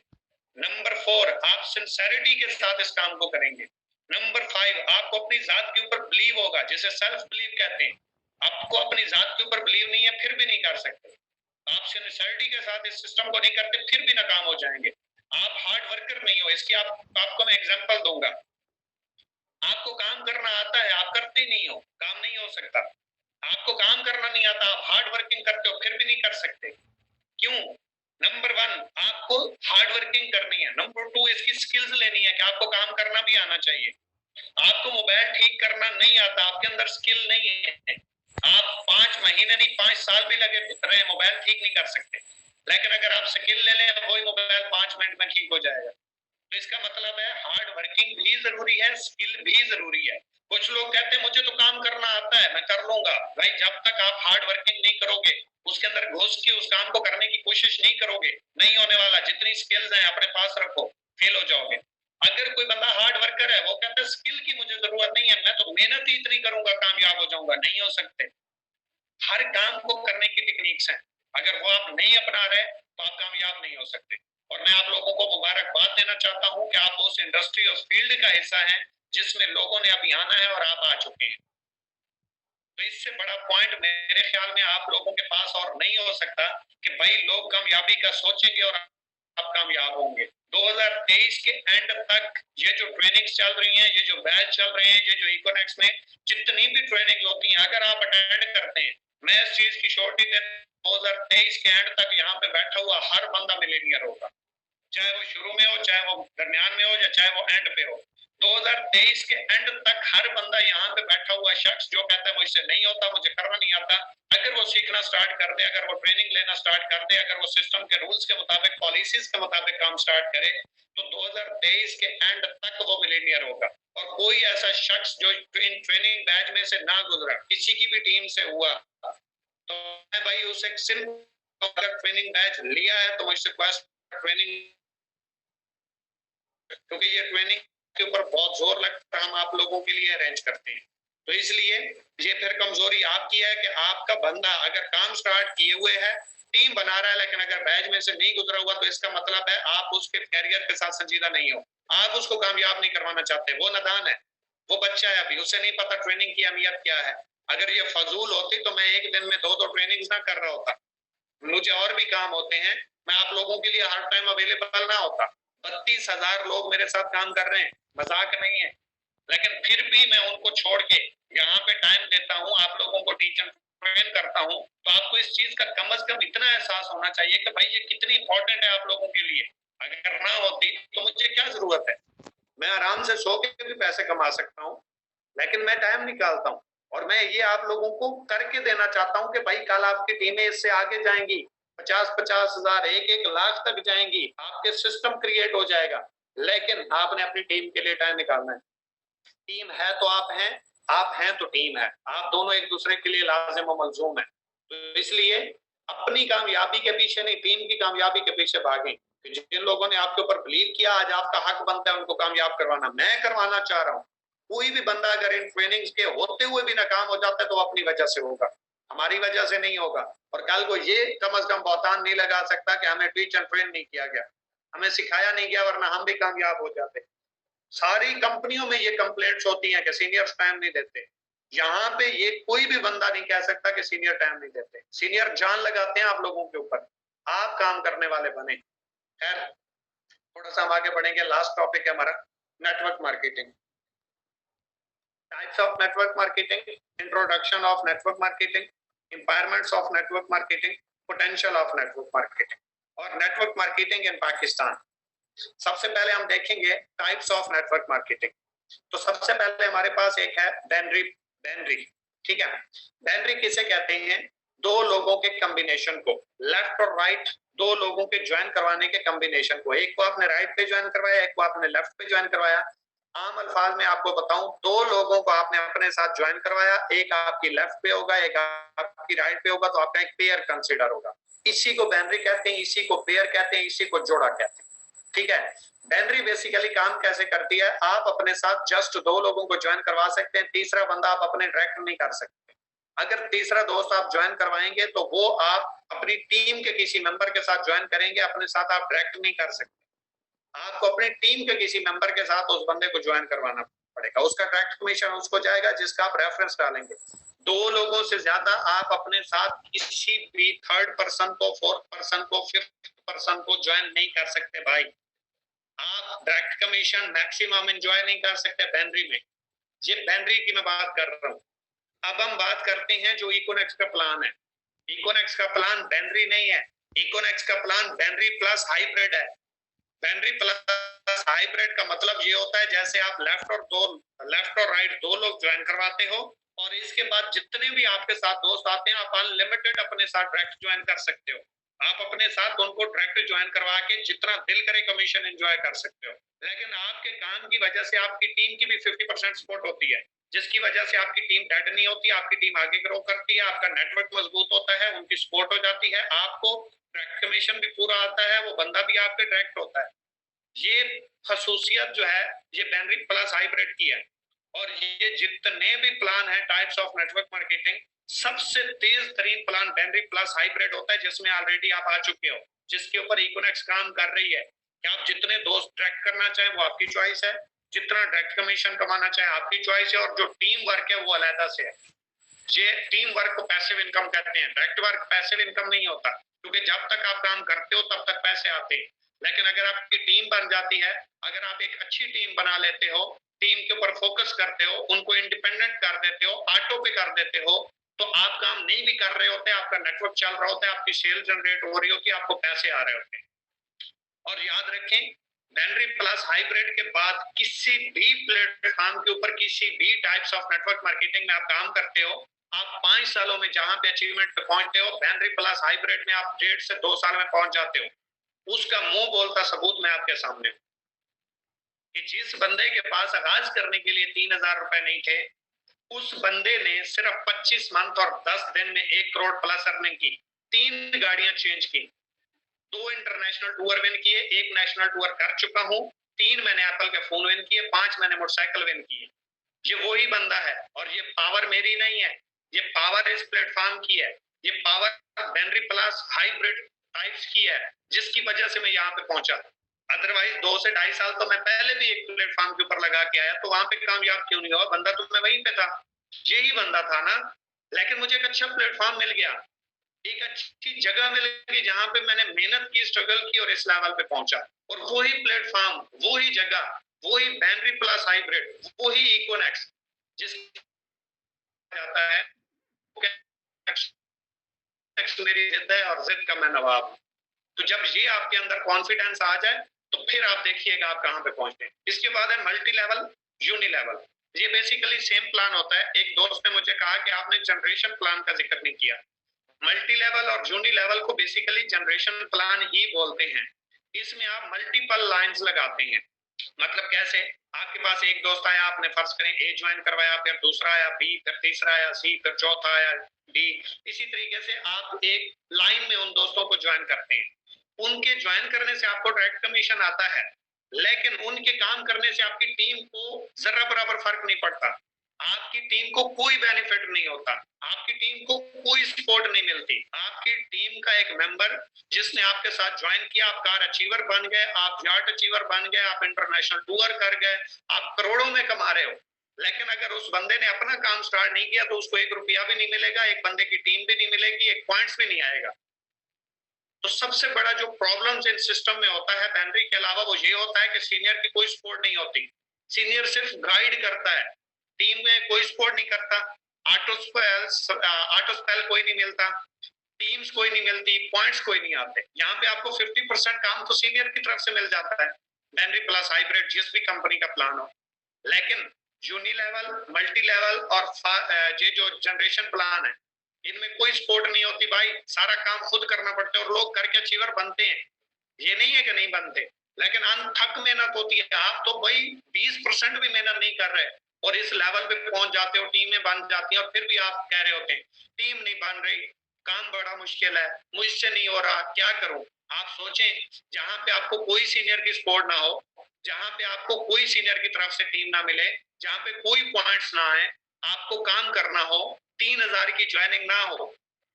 नंबर 4, आप सिंसेरिटी के साथ इस काम को करेंगे। नंबर 5, आपको अपनी जात के ऊपर बिलीव होगा, जिसे सेल्फ बिलीव कहते हैं। आपको अपनी जात के ऊपर बिलीव नहीं है, फिर भी नहीं कर सकते। आप सिंसियरिटी के साथ इस सिस्टम को नहीं करते, फिर भी नाकाम हो जाएंगे। आप हार्ड वर्कर नहीं हो, इसकी आपको मैं एग्जांपल दूंगा। आपको काम करना आता है, आप करते नहीं हो, काम नहीं हो सकता। आपको काम करना नहीं आता, आप हार्ड वर्किंग करते हो, फिर भी नहीं कर सकते। क्यों? नंबर 1, आपको हार्ड वर्किंग करनी है। नंबर 2, इसकी स्किल्स लेनी है कि आपको काम करना भी आना चाहिए। आपको मोबाइल ठीक करना नहीं आता, आपके अंदर स्किल नहीं है। आप 5 महीने नहीं 5 साल भी लगे रहे, मोबाइल ठीक नहीं कर सकते। लेकिन अगर आप स्किल ले लें, वही मोबाइल 5 मिनट में ठीक हो जाएगा। तो इसका मतलब है हार्ड वर्किंग भी जरूरी है, स्किल भी जरूरी है। कुछ लोग कहते हैं मुझे तो काम करना आता है, मैं कर लूंगा। भाई, जब तक आप हार्ड वर्किंग नहीं करोगे, उसके अंदर घुस के उस काम को करने की कोशिश नहीं करोगे, नहीं होने वाला। जितनी स्किल्स हैं अपने पास रखो, फेल हो जाओगे। अगर कोई बंदा हार्ड वर्कर है, वो कहता है स्किल की मुझे जरूरत नहीं है, मैं तो मेहनत ही इतनी करूंगा, कामयाब हो जाऊंगा। नहीं हो सकते। हर काम को करने की टेक्निक्स हैं, अगर वो आप नहीं अपना रहे तो आप कामयाब नहीं हो सकते। और मैं आप लोगों को मुबारकबाद देना चाहता हूं कि आप उस इंडस्ट्री और फील्ड का हिस्सा हैं जिसमें लोगों ने अभी आना है और आप आ चुके हैं। तो इससे बड़ा पॉइंट मेरे ख्याल में आप लोगों के पास और नहीं हो सकता कि भाई लोग कामयाबी का सोचेंगे और आप कामयाब होंगे। 2023 के एंड तक ये जो ट्रेनिंग्स चल रही हैं, ये जो बैच चल रहे हैं, ये जो इकोनेक्स में जितनी भी ट्रेनिंग होती हैं, अगर आप अटेंड करते हैं, मैं इस चीज की श्योरिटी दे, 2023 के एंड तक यहाँ पे बैठा हुआ हर बंदा मिलीनियर होगा। चाहे वो शुरू में हो, चाहे वो दरमियान में हो, या चाहे वो एंड पे हो। 2023 के एंड तक हर बंदा यहाँ पे बैठा हुआ शख्स जो कहता है मुझसे नहीं होता, मुझे करना नहीं आता, अगर वो सीखना स्टार्ट कर दे, अगर वो ट्रेनिंग लेना स्टार्ट कर दे, अगर वो सिस्टम के रूल्स के मुताबिक, पॉलिसीज के मुताबिक काम स्टार्ट करे, तो 2023 के एंड तक वो मिलीनियर होगा। और कोई ऐसा शख्स जो इन ट्रेनिंग बैच में से ना गुजरा, किसी की भी टीम से हुआ, तो मैं भाई उसे सिर्फ अगर ट्रेनिंग बैच लिया है तो मुझसे ट्रेनिंग, क्योंकि ये ट्रेनिंग के ऊपर बहुत जोर लगता है, हम आप लोगों के लिए अरेंज करते हैं। तो इसलिए ये फिर कमजोरी आपकी है कि आपका बंदा अगर काम स्टार्ट किए हुए है, टीम बना रहा है, लेकिन अगर बैच में से नहीं गुजरा हुआ, तो इसका मतलब है आप उसके कैरियर के साथ संजीदा नहीं हो, आप उसको कामयाब नहीं करवाना चाहते। वो नादान है, वो बच्चा है, अभी उसे नहीं पता ट्रेनिंग की अहमियत क्या है। अगर ये फजूल होती तो मैं एक दिन में 2 ट्रेनिंग्स ना कर रहा होता। मुझे और भी काम होते हैं, मैं आप लोगों के लिए हर टाइम अवेलेबल ना होता। 32,000 लोग मेरे साथ काम कर रहे हैं, मजाक नहीं है। लेकिन फिर भी मैं उनको छोड़ के यहाँ पे टाइम देता हूँ, आप लोगों को टीचर ट्रेन करता हूँ। तो आपको इस चीज का कम से कम इतना एहसास होना चाहिए कि भाई ये कितनी इंपॉर्टेंट है आप लोगों के लिए। अगर ना होती तो मुझे क्या जरूरत है, मैं आराम से सो के भी पैसे कमा सकता हूँ, लेकिन मैं टाइम निकालता हूँ। और मैं ये आप लोगों को करके देना चाहता हूँ कि भाई कल आपकी टीमें इससे आगे जाएंगी, 50-50 हजार, 1-1 लाख तक जाएंगी, आपके सिस्टम क्रिएट हो जाएगा। लेकिन आपने अपनी टीम के लिए टाइम निकालना है। टीम है तो आप हैं, आप हैं तो टीम है, आप दोनों एक दूसरे के लिए लाजिम और मलजूम है। तो इसलिए अपनी कामयाबी के पीछे नहीं, टीम की कामयाबी के पीछे भागें। जिन लोगों ने आपके ऊपर बिलीव किया, आज आपका हक बनता है उनको कामयाब करवाना। मैं करवाना चाह रहा हूँ। कोई भी बंदा अगर इन ट्रेनिंग्स के होते हुए भी नाकाम हो जाता है तो अपनी वजह से होगा। हमारी वजह से नहीं होगा। और कल को ये कम से कम बहुतान नहीं लगा सकता कि हमें टीच एंड ट्रेन नहीं किया गया, हमें सिखाया नहीं गया, वरना हम भी कामयाब हो जाते। सारी कंपनियों में ये कंप्लेंट्स होती हैं कि सीनियर्स टाइम नहीं देते। यहाँ पे ये कोई भी बंदा नहीं कह सकता कि सीनियर टाइम नहीं देते। सीनियर जान लगाते हैं आप लोगों के ऊपर, आप काम करने वाले बने। खैर, थोड़ा सा हम आगे बढ़ेंगे। लास्ट टॉपिक है हमारा network marketing. Types of network marketing, introduction of network marketing, empowerments of network marketing, potential of network marketing और नेटवर्क मार्केटिंग इन पाकिस्तान। सबसे पहले हम देखेंगे टाइप्स ऑफ नेटवर्क मार्केटिंग। तो सबसे पहले हमारे पास एक है बैनरी। बैनरी, ठीक है। बैनरी किसे कहते हैं? दो लोगों के कॉम्बिनेशन को, लेफ्ट और राइट, दो लोगों के ज्वाइन करवाने के कॉम्बिनेशन को। एक को आपने राइट पे ज्वाइन करवाया, एक को आपने लेफ्ट पे ज्वाइन करवाया। आम अल्फाज में आपको बताऊं, दो लोगों को आपने अपने साथ ज्वाइन करवाया, एक आपकी लेफ्ट पे होगा, एक आपकी राइट पे होगा, तो आपका एक पेयर कंसीडर होगा। इसी को बैनरी कहते हैं, इसी को पेयर कहते हैं, इसी को जोड़ा कहते हैं, ठीक है। बैनरी बेसिकली काम कैसे करती है? आप अपने साथ जस्ट दो लोगों को ज्वाइन करवा सकते हैं, तीसरा बंदा आप अपने डायरेक्ट नहीं कर सकते। अगर तीसरा दोस्त आप ज्वाइन करवाएंगे तो वो आप अपनी टीम के किसी मेंबर के साथ ज्वाइन करेंगे, अपने साथ आप डायरेक्ट नहीं कर सकते। आपको अपनी टीम के किसी मेंबर के साथ उस बंदे को ज्वाइन करवाना पड़ेगा, उसका डायरेक्ट कमीशन उसको जाएगा जिसका आप रेफरेंस डालेंगे। दो लोगों से ज्यादा आप अपने साथ किसी भी थर्ड पर्सन को, फोर्थ पर्सन को, फिफ्थ पर्सन को ज्वाइन नहीं कर सकते भाई। आप डायरेक्ट कमीशन मैक्सिमम एंजॉय नहीं कर सकते बैनरी में। ये बैनरी की मैं बात कर रहा हूँ। अब हम बात करते हैं जो इकोनेक्स का प्लान है। इकोनेक्स का प्लान बैनरी नहीं है, इकोनेक्स का प्लान बैनरी प्लस हाइब्रिड है। बैनरी प्लस हाइब्रिड का मतलब ये होता है जैसे आप लेफ्ट और राइट दो लोग ज्वाइन करवाते हो और इसके बाद जितने भी आपके साथ दोस्त आते हैं आप अनलिमिटेड अपने साथ डायरेक्ट ज्वाइन कर सकते हो। आप अपने साथ उनको डायरेक्ट ज्वाइन करवा के जितना दिल करे कमीशन एंजॉय कर सकते हो। लेकिन आपके काम की वजह से आपकी टीम की भी 50% सपोर्ट होती है, जिसकी वजह से आपकी टीम डेड नहीं होती, आपकी टीम आगे ग्रो करती है, आपका नेटवर्क मजबूत होता है, उनकी सपोर्ट हो जाती है, आपको डायरेक्ट कमीशन भी पूरा आता है, वो बंदा भी आपके डायरेक्ट होता है। ये खसूसियत जो है ये बैनरी प्लस हाइब्रिड की है। और ये जितने भी प्लान है टाइप्स ऑफ नेटवर्क मार्केटिंग, सबसे तेज तरीन प्लान बैनरी प्लस हाइब्रिड होता है, जिसमें ऑलरेडी आप आ चुके हो, जिसके ऊपर इकोनेक्स काम कर रही है कि आप जितने दोस्त ट्रैक करना चाहे वो आपकी चॉइस है, जितना डायरेक्ट कमीशन कमाना चाहे आपकी चॉइस है, और जो टीम वर्क है वो अलग से है। ये टीम वर्क को पैसिव इनकम कहते हैं। डायरेक्ट वर्क पैसिव इनकम नहीं होता, क्योंकि जब तक आप काम करते हो तब तक पैसे आते हैं। लेकिन अगर आपकी टीम बन जाती है, अगर आप एक अच्छी टीम बना लेते हो, टीम के ऊपर फोकस करते हो, उनको इंडिपेंडेंट कर देते हो, ऑटो पे कर देते हो, तो आप काम नहीं भी कर रहे होते, आपका नेटवर्क चल रहा होता है, आपकी सेल जनरेट हो रही होती है, आपको पैसे आ रहे होते हैं। और याद रखें, बैनरी प्लस हाइब्रिड के बाद किसी भी प्लेटफॉर्म के ऊपर किसी भी टाइप्स ऑफ नेटवर्क मार्केटिंग में आप काम करते हो, आप 5 सालों में जहां पे अचीवमेंट पे पहुंचते हो, बैनरी प्लस हाइब्रिड में आप 1.5 से 2 साल में पहुंच जाते हो। उसका मुंह बोलता सबूत मैं आपके सामने हूं कि जिस बंदे के पास आगाज करने के लिए 3,000 रुपए नहीं थे, उस बंदे ने सिर्फ 25 मंथ और 10 दिन में 1 करोड़ प्लस अर्निंग की, 3 गाड़ियां चेंज की, 2 इंटरनेशनल टूर विन किए, 1 नेशनल टूर कर चुका हूं, 3 मैंने एप्पल के फोन विन किए, 5 मैंने मोटरसाइकिल विन किए। ये वही बंदा है, और ये पावर मेरी नहीं है, ये पावर इस प्लेटफॉर्म की है, ये power binary plus hybrid types की है, जिसकी वजह से मैं यहाँ पे पहुंचा। अदरवाइज 2 से 2.5 साल तो मैं पहले भी एक प्लेटफॉर्म के ऊपर लगा के आया, तो वहां पे कामयाब क्यों नहीं हुआ? बंदा तो मैं वहीं पे था, यही बंदा था ना। लेकिन मुझे एक अच्छा प्लेटफॉर्म मिल गया, एक अच्छी जगह मिल गई जहां पे मैंने मेहनत की, स्ट्रगल की और इस लेवल पे पहुंचा। और वही प्लेटफॉर्म, वही जगह, वही बैनरी प्लस हाइब्रिड, वही इकोनेक्स जिस जाता है मेरी जिद है और जिद का मैं नवाब हूं। तो जब ये आपके अंदर कॉन्फिडेंस आ जाए तो फिर आप देखिएगा आप कहां पे पहुंचते हैं। इसके बाद है मल्टी लेवल, यूनि लेवल। ये बेसिकली सेम प्लान होता है। एक दोस्त ने मुझे कहा कि आपने जनरेशन प्लान का जिक्र नहीं किया। मल्टी लेवल और यूनि लेवल को बेसिकली जनरेशन प्लान ही बोलते हैं। इसमें आप मल्टीपल लाइंस लगाते हैं। मतलब कैसे? आपके पास एक दोस्त आया, आपने फर्ज करें ए ज्वाइन करवाया, फिर दूसरा आया बी, फिर तीसरा आया सी, फिर चौथा आया डी। इसी तरीके से आप एक लाइन में उन दोस्तों को ज्वाइन करते हैं। उनके ज्वाइन करने से आपको डायरेक्ट कमीशन आता है, लेकिन उनके काम करने से आपकी टीम को जरा बराबर फर्क नहीं पड़ता। आपकी टीम को कोई बेनिफिट नहीं होता, आपकी टीम को कोई सपोर्ट नहीं मिलती। आपकी टीम का एक मेंबर जिसने आपके साथ ज्वाइन किया, आप कार अचीवर बन गए, आप यार्ड अचीवर बन गए, आप इंटरनेशनल टूर कर गए, आप करोड़ों में कमा रहे हो, लेकिन अगर उस बंदे ने अपना काम स्टार्ट नहीं किया तो उसको 1 रुपया भी नहीं मिलेगा, एक बंदे की टीम भी नहीं मिलेगी, एक पॉइंट्स भी नहीं आएगा। तो सबसे बड़ा जो प्रॉब्लम्स इन सिस्टम में होता है बैनरी के अलावा वो ये होता है कि सीनियर की कोई सपोर्ट नहीं होती। सीनियर सिर्फ गाइड करता है, टीम में कोई सपोर्ट नहीं करता। ऑटो स्पेल कोई नहीं मिलता, टीम्स कोई नहीं मिलती, पॉइंट्स कोई नहीं आते। यहाँ पे आपको 50% काम तो सीनियर की तरफ से मिल जाता है, बैनरी प्लस हाइब्रिड जिस भी कंपनी का प्लान हो। लेकिन यूनी लेवल, मल्टी लेवल और ये जो जनरेशन प्लान है, इनमें कोई सपोर्ट नहीं होती भाई, सारा काम खुद करना पड़ता है और लोग करके अचीवर बनते हैं, ये नहीं है कि नहीं बनते, लेकिन अनथक मेहनत होती है। आप तो भाई 20% भी मेहनत नहीं कर रहे और इस लेवल पे पहुंच जाते हो, टीमें बन जाती हैं और फिर भी आप कह रहे होते हैं टीम नहीं बन रही, काम बड़ा मुश्किल है, मुझसे नहीं हो रहा, क्या करूं। आप सोचें, जहां पे आपको कोई सीनियर की सपोर्ट ना हो, जहां पे आपको कोई सीनियर की तरफ से टीम ना मिले, जहां पे कोई पॉइंट्स ना आए, आपको काम करना हो, 3,000 की ज्वाइनिंग ना हो,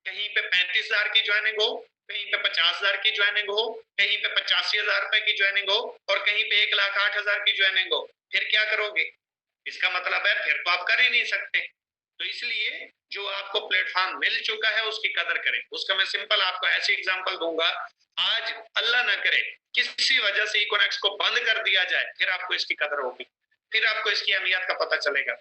कहीं पे 35,000 की ज्वाइनिंग हो, कहीं पे 50,000 की ज्वाइनिंग हो, कहीं पे 85,000 रुपए की ज्वाइनिंग हो और कहीं पे 1,08,000 की ज्वाइनिंग हो, फिर क्या करोगे। इसका मतलब है फिर तो आप कर ही नहीं सकते। तो इसलिए जो आपको प्लेटफॉर्म मिल चुका है उसकी कदर करें। उसका मैं सिंपल आपको ऐसी एग्जांपल दूंगा, आज अल्लाह ना करे किसी वजह से इकोनेक्स को बंद कर दिया जाए, फिर आपको इसकी कदर होगी, फिर आपको इसकी अहमियत का पता चलेगा।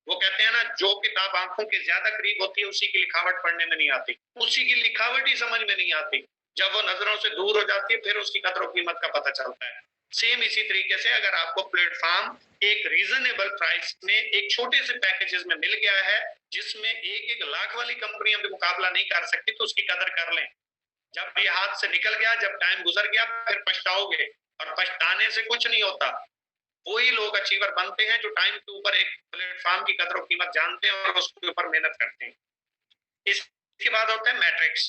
वो कहते हैं ना, जो किताब आंखों के ज्यादा करीब होती है उसी की लिखावट पढ़ने में नहीं आती, उसी की लिखावट ही समझ में नहीं आती, जब वो नजरों से दूर हो जाती है फिर उसकी कदर और कीमत का पता चलता है। सेम इसी तरीके से अगर आपको प्लेटफॉर्म एक रीजनेबल प्राइस में एक छोटे से पैकेजेस में मिल गया है जिसमें 1-1 लाख वाली कंपनियां भी मुकाबला नहीं कर सकती, तो उसकी कदर कर लें। जब ये हाथ से निकल गया, जब टाइम गुजर गया, फिर पछताओगे और पछताने से कुछ नहीं होता। वही लोग अचीवर बनते हैं जो टाइम के ऊपर एक प्लेटफॉर्म की कदर और कीमत जानते हैं और उसके ऊपर मेहनत करते हैं। इसके बाद होता है मैट्रिक्स।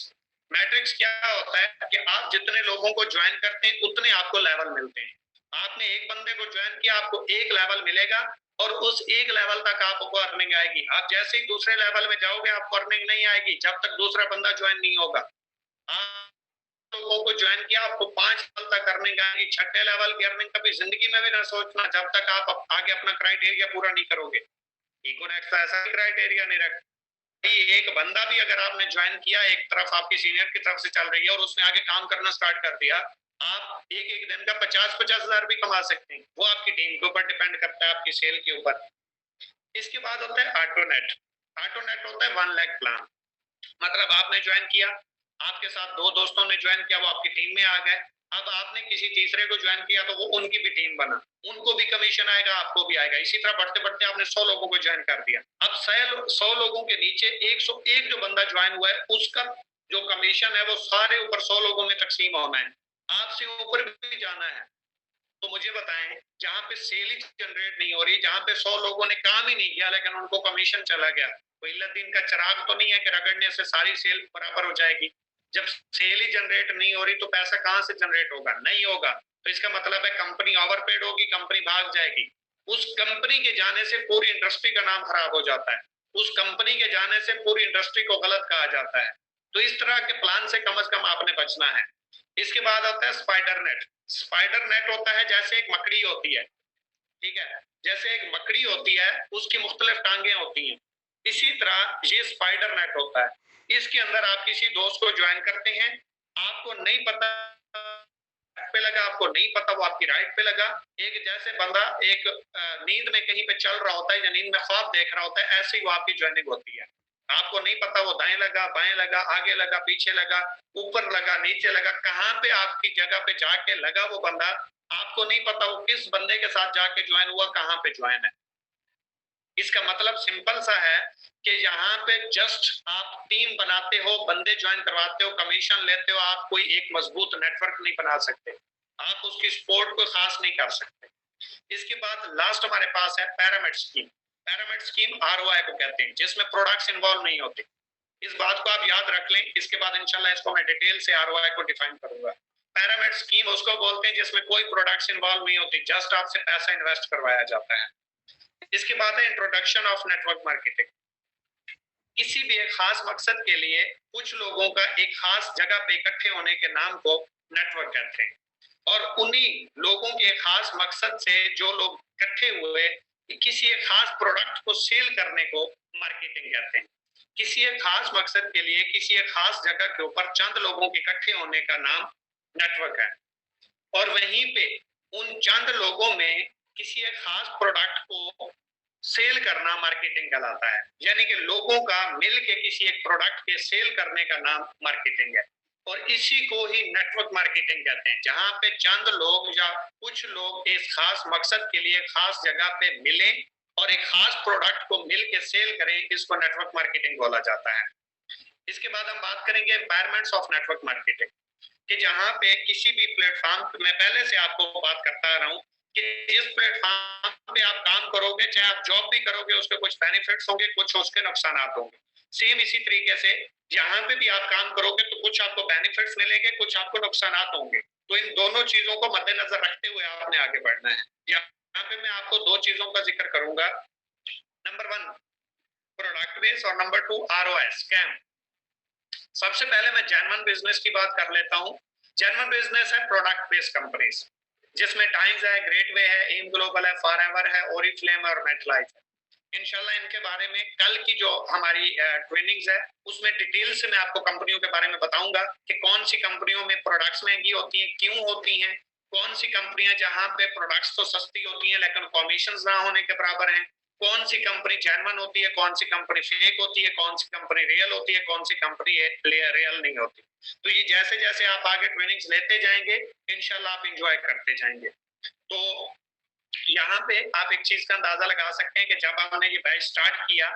मैट्रिक्स क्या होता है कि आप जितने लोगों को ज्वाइन करते हैं उतने आपको लेवल मिलते हैं। आपने एक बंदे को ज्वाइन किया, आपको एक लेवल मिलेगा और उस एक लेवल तक आपको अर्निंग आएगी। आप जैसे ही दूसरे लेवल में जाओगे आपको अर्निंग नहीं आएगी जब तक दूसरा बंदा ज्वाइन नहीं होगा। आप लोगों को ज्वाइन किया, आपको 5 साल तक अर्निंग आएगी। छठे लेवल की अर्निंग कभी जिंदगी में भी ना सोचना जब तक आप आगे अपना क्राइटेरिया पूरा नहीं करोगे। इकोनेक्स का ऐसा क्राइटेरिया नहीं रखता। एक बंदा भी अगर आपने ज्वाइन किया, एक तरफ आपकी सीनियर की तरफ से चल रही है और उसने आगे काम करना स्टार्ट कर दिया, आप एक एक दिन का 50-50 हजार भी कमा सकते हैं। वो आपकी टीम के ऊपर डिपेंड करता है, आपकी सेल के ऊपर। इसके बाद होता है ऑटोनेट। ऑटोनेट होता है 1 लाख प्लान। मतलब आपने ज्वाइन किया, आपके साथ 2 दोस्तों ने ज्वाइन किया, वो आपकी टीम में आ गए। अब आपने किसी तीसरे को ज्वाइन किया तो वो उनकी भी टीम बना, उनको भी कमीशन आएगा, आपको भी आएगा। इसी तरह बढ़ते बढ़ते आपने 100 लोगों को ज्वाइन कर दिया। अब 100 लोगों के नीचे 101 जो बंदा ज्वाइन हुआ है उसका जो कमीशन है वो सारे ऊपर 100 लोगों में तकसीम होना है। आपसे ऊपर भी जाना है। तो मुझे बताएं, जहां पे सेल ही जनरेट नहीं हो रही, जहां पे 100 लोगों ने काम ही नहीं किया लेकिन उनको कमीशन चला गया, कोई दिन का चिराग तो नहीं है कि रगड़ने से सारी सेल बराबर हो जाएगी। जब सेल ही जनरेट नहीं हो रही तो पैसा कहां से जनरेट होगा, नहीं होगा। तो इसका मतलब है कंपनी ओवरपेड होगी, कंपनी भाग जाएगी। उस कंपनी के जाने से पूरी इंडस्ट्री का नाम खराब हो जाता है, उस कंपनी के जाने से पूरी इंडस्ट्री को गलत कहा जाता है। तो इस तरह के प्लान से कम आपने बचना है। इसके बाद आता है स्पाइडर नेट। स्पाइडर नेट होता है जैसे एक मकड़ी होती है, ठीक है, जैसे एक मकड़ी होती है उसकी मुख्तलिफ टांगे होती हैं, इसी तरह ये स्पाइडर नेट होता है। इसके अंदर आप किसी दोस्त को ज्वाइन करते हैं, आपको नहीं पता पे लगा, आपको नहीं पता वो आपकी राइट पे लगा। एक जैसे बंदा एक नींद में कहीं पे चल रहा होता है या नींद में ख्वाब देख रहा होता है, ऐसे ही वो आपकी ज्वाइनिंग होती है। आपको नहीं पता वो दाएं लगा, बाएं लगा, आगे लगा, पीछे लगा, ऊपर लगा, नीचे लगा, कहाँ पे आपकी जगह पे जाके लगा वो बंदा, आपको नहीं पता वो किस बंदे के साथ जाके ज्वाइन हुआ, कहाँ पे ज्वाइन है। इसका मतलब सिंपल सा है कि यहाँ पे जस्ट आप टीम बनाते हो, बंदे ज्वाइन करवाते हो, कमीशन लेते हो, आप कोई एक मजबूत नेटवर्क नहीं बना सकते, आप उसकी सपोर्ट को खास नहीं कर सकते। इसके बाद लास्ट हमारे पास है pyramid scheme. Pyramid scheme ROI को कहते हैं, जिसमें प्रोडक्ट्स इन्वॉल्व नहीं होते। इस बात को आप याद रख लें, इसके बाद इंशाल्लाह इसको मैं डिटेल से ROI को डिफाइन करूंगा। पैरामिड स्कीम उसको बोलते हैं जिसमें कोई प्रोडक्ट्स इन्वॉल्व नहीं होती, जस्ट आपसे पैसा इन्वेस्ट करवाया जाता है। इसके बाद है इंट्रोडक्शन ऑफ नेटवर्क मार्केटिंग। किसी भी एक खास मकसद के लिए कुछ लोगों का एक खास जगह पे इकट्ठे होने के नाम को नेटवर्क कहते हैं। और उन्हीं लोगों के खास मकसद से जो लोग इकट्ठे हुए किसी एक खास प्रोडक्ट को सेल करने को मार्केटिंग कहते हैं। किसी एक खास मकसद के लिए किसी एक खास जगह के ऊपर चंद लोगों के इकट्ठे होने का नाम नेटवर्क है। और वहीं पे उन चंद लोगों में किसी एक खास प्रोडक्ट को सेल करना मार्केटिंग कहलाता है। यानी कि लोगों का मिल के किसी एक प्रोडक्ट के सेल करने का नाम मार्केटिंग है। और इसी को ही नेटवर्क मार्केटिंग कहते हैं, जहां पे चंद लोग या कुछ लोग इस खास मकसद के लिए खास जगह पे मिले और एक खास प्रोडक्ट को मिल के सेल करें, इसको नेटवर्क मार्केटिंग बोला जाता है। इसके बाद हम बात करेंगे एम्पावरमेंट्स ऑफ नेटवर्क मार्केटिंग, कि जहां पे किसी भी प्लेटफॉर्म, मैं पहले से आपको बात करता रहा हूं कि जिस प्लेटफॉर्म पे आप काम करोगे, चाहे आप जॉब भी करोगे, उसके कुछ बेनिफिट्स होंगे, कुछ उसके नुकसानात होंगे। सेम इसी तरीके से जहां पे भी आप काम करोगे तो कुछ आपको बेनिफिट्स मिलेंगे, कुछ आपको नुकसानात होंगे। तो इन दोनों चीजों को मद्देनजर रखते हुए आपने आगे बढ़ना है। यहाँ पे मैं आपको दो चीजों का जिक्र करूंगा। नंबर 1 प्रोडक्ट बेस और नंबर 2 ROI स्कैम। सबसे पहले मैं जेन्युइन बिजनेस की बात कर लेता हूँ। जेन्युइन बिजनेस है प्रोडक्ट बेस्ड कंपनीज, जिसमें टाइम्स है, ग्रेट वे है, एम ग्लोबल है, फॉरएवर है, ओरिफ्लेम और मेटलाइफ है। इंशाल्लाह इनके बारे में कल की जो हमारी ट्रेनिंग्स है उसमें डिटेल से मैं आपको कंपनियों के बारे में बताऊंगा कि कौन सी कंपनियों में प्रोडक्ट्स महंगी होती हैं, क्यों होती हैं, कौन सी कंपनियां जहां पे प्रोडक्ट्स तो सस्ती होती हैं लेकिन कमीशन ना होने के बराबर हैं, कौन सी कंपनी जेन्युइन होती है, कौन सी कंपनी फेक होती है, कौन सी कंपनी रियल होती है, कौन सी कंपनी रियल नहीं होती। तो ये जैसे जैसे आप आगे ट्रेनिंग्स लेते जाएंगे इंशाल्लाह आप इंजॉय करते जाएंगे। तो यहाँ पे आप एक चीज का अंदाजा लगा सकते हैं कि जब हमने ये बैच स्टार्ट किया,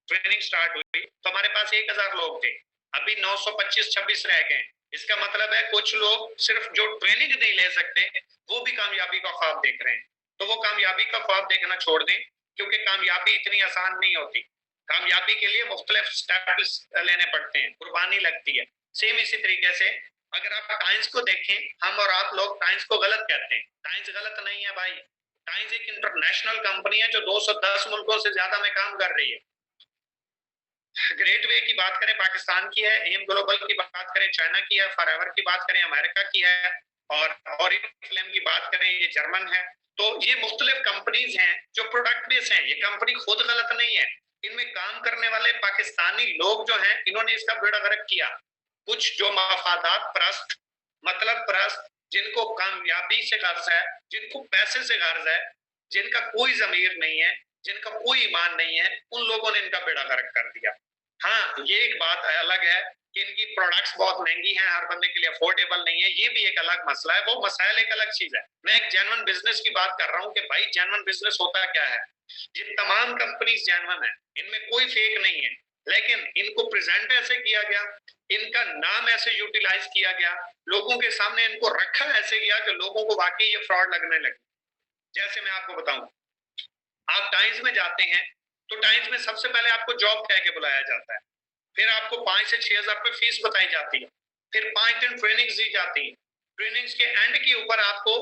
ट्रेनिंग स्टार्ट हुई, तो हमारे पास 1000 लोग थे। अभी 925-26 रह गए। इसका मतलब है कुछ लोग सिर्फ जो ट्रेनिंग नहीं ले सकते वो भी कामयाबी का ख्वाब देख रहे हैं। तो वो कामयाबी का ख्वाब देखना छोड़ दें, क्योंकि कामयाबी इतनी आसान नहीं होती। कामयाबी के लिए मुख्तलिफ स्टेप्स लेने पड़ते हैं, कुर्बानी लगती है। सेम इसी तरीके से अगर आप टाइम्स को देखें, हम और आप लोग टाइम्स को गलत कहते हैं। टाइम्स गलत नहीं है भाई। टाइम्स एक इंटरनेशनल कंपनी है जो 210 मुल्कों से ज्यादा में काम कर रही है। ग्रेट वे की बात करें पाकिस्तान की है, एम ग्लोबल की बात करें चाइना की है, फॉरएवर की बात करें अमेरिका की है, और ओरिफ्लेम की बात करें ये जर्मन है। तो ये मुख्तलिफ कंपनीज हैं जो प्रोडक्ट बेस्ड हैं। ये कंपनी खुद गलत नहीं है, इनमें काम करने वाले पाकिस्तानी लोग जो हैं इन्होंने इसका बेड़ा गर्क किया। कुछ जो मफादात परस्त, मतलब परस्त, जिनको कामयाबी से गर्ज है, जिनको पैसे से गर्ज है, जिनका कोई जमीर नहीं है, जिनका कोई ईमान नहीं है, उन लोगों ने इनका बेड़ा गर्क कर दिया। हाँ, ये एक बात अलग है कि इनकी प्रोडक्ट्स बहुत महंगी हैं, हर बंदे के लिए अफोर्डेबल नहीं है, ये भी एक अलग मसला है। वो मसाइल एक अलग चीज है। मैं एक जेन्युइन बिजनेस की बात कर रहा हूँ कि भाई जेन्युइन बिजनेस होता क्या है। ये तमाम कंपनीज जेन्युइन है, इनमें कोई फेक नहीं है, लेकिन इनको प्रेजेंट ऐसे किया गया, इनका नाम ऐसे यूटिलाइज किया गया, लोगों के सामने इनको रखा ऐसे गया कि लोगों को वाकई ये फ्रॉड लगने लगे। जैसे मैं आपको बताऊं, आप टाइम्स में जाते हैं तो टाइम्स में सबसे पहले आपको जॉब कह के बुलाया जाता है, फिर आपको 5 से 6 हजार रुपए फीस बताई जाती है, फिर 5 दिन ट्रेनिंग्स दी जाती है। ट्रेनिंग्स के एंड के ऊपर आपको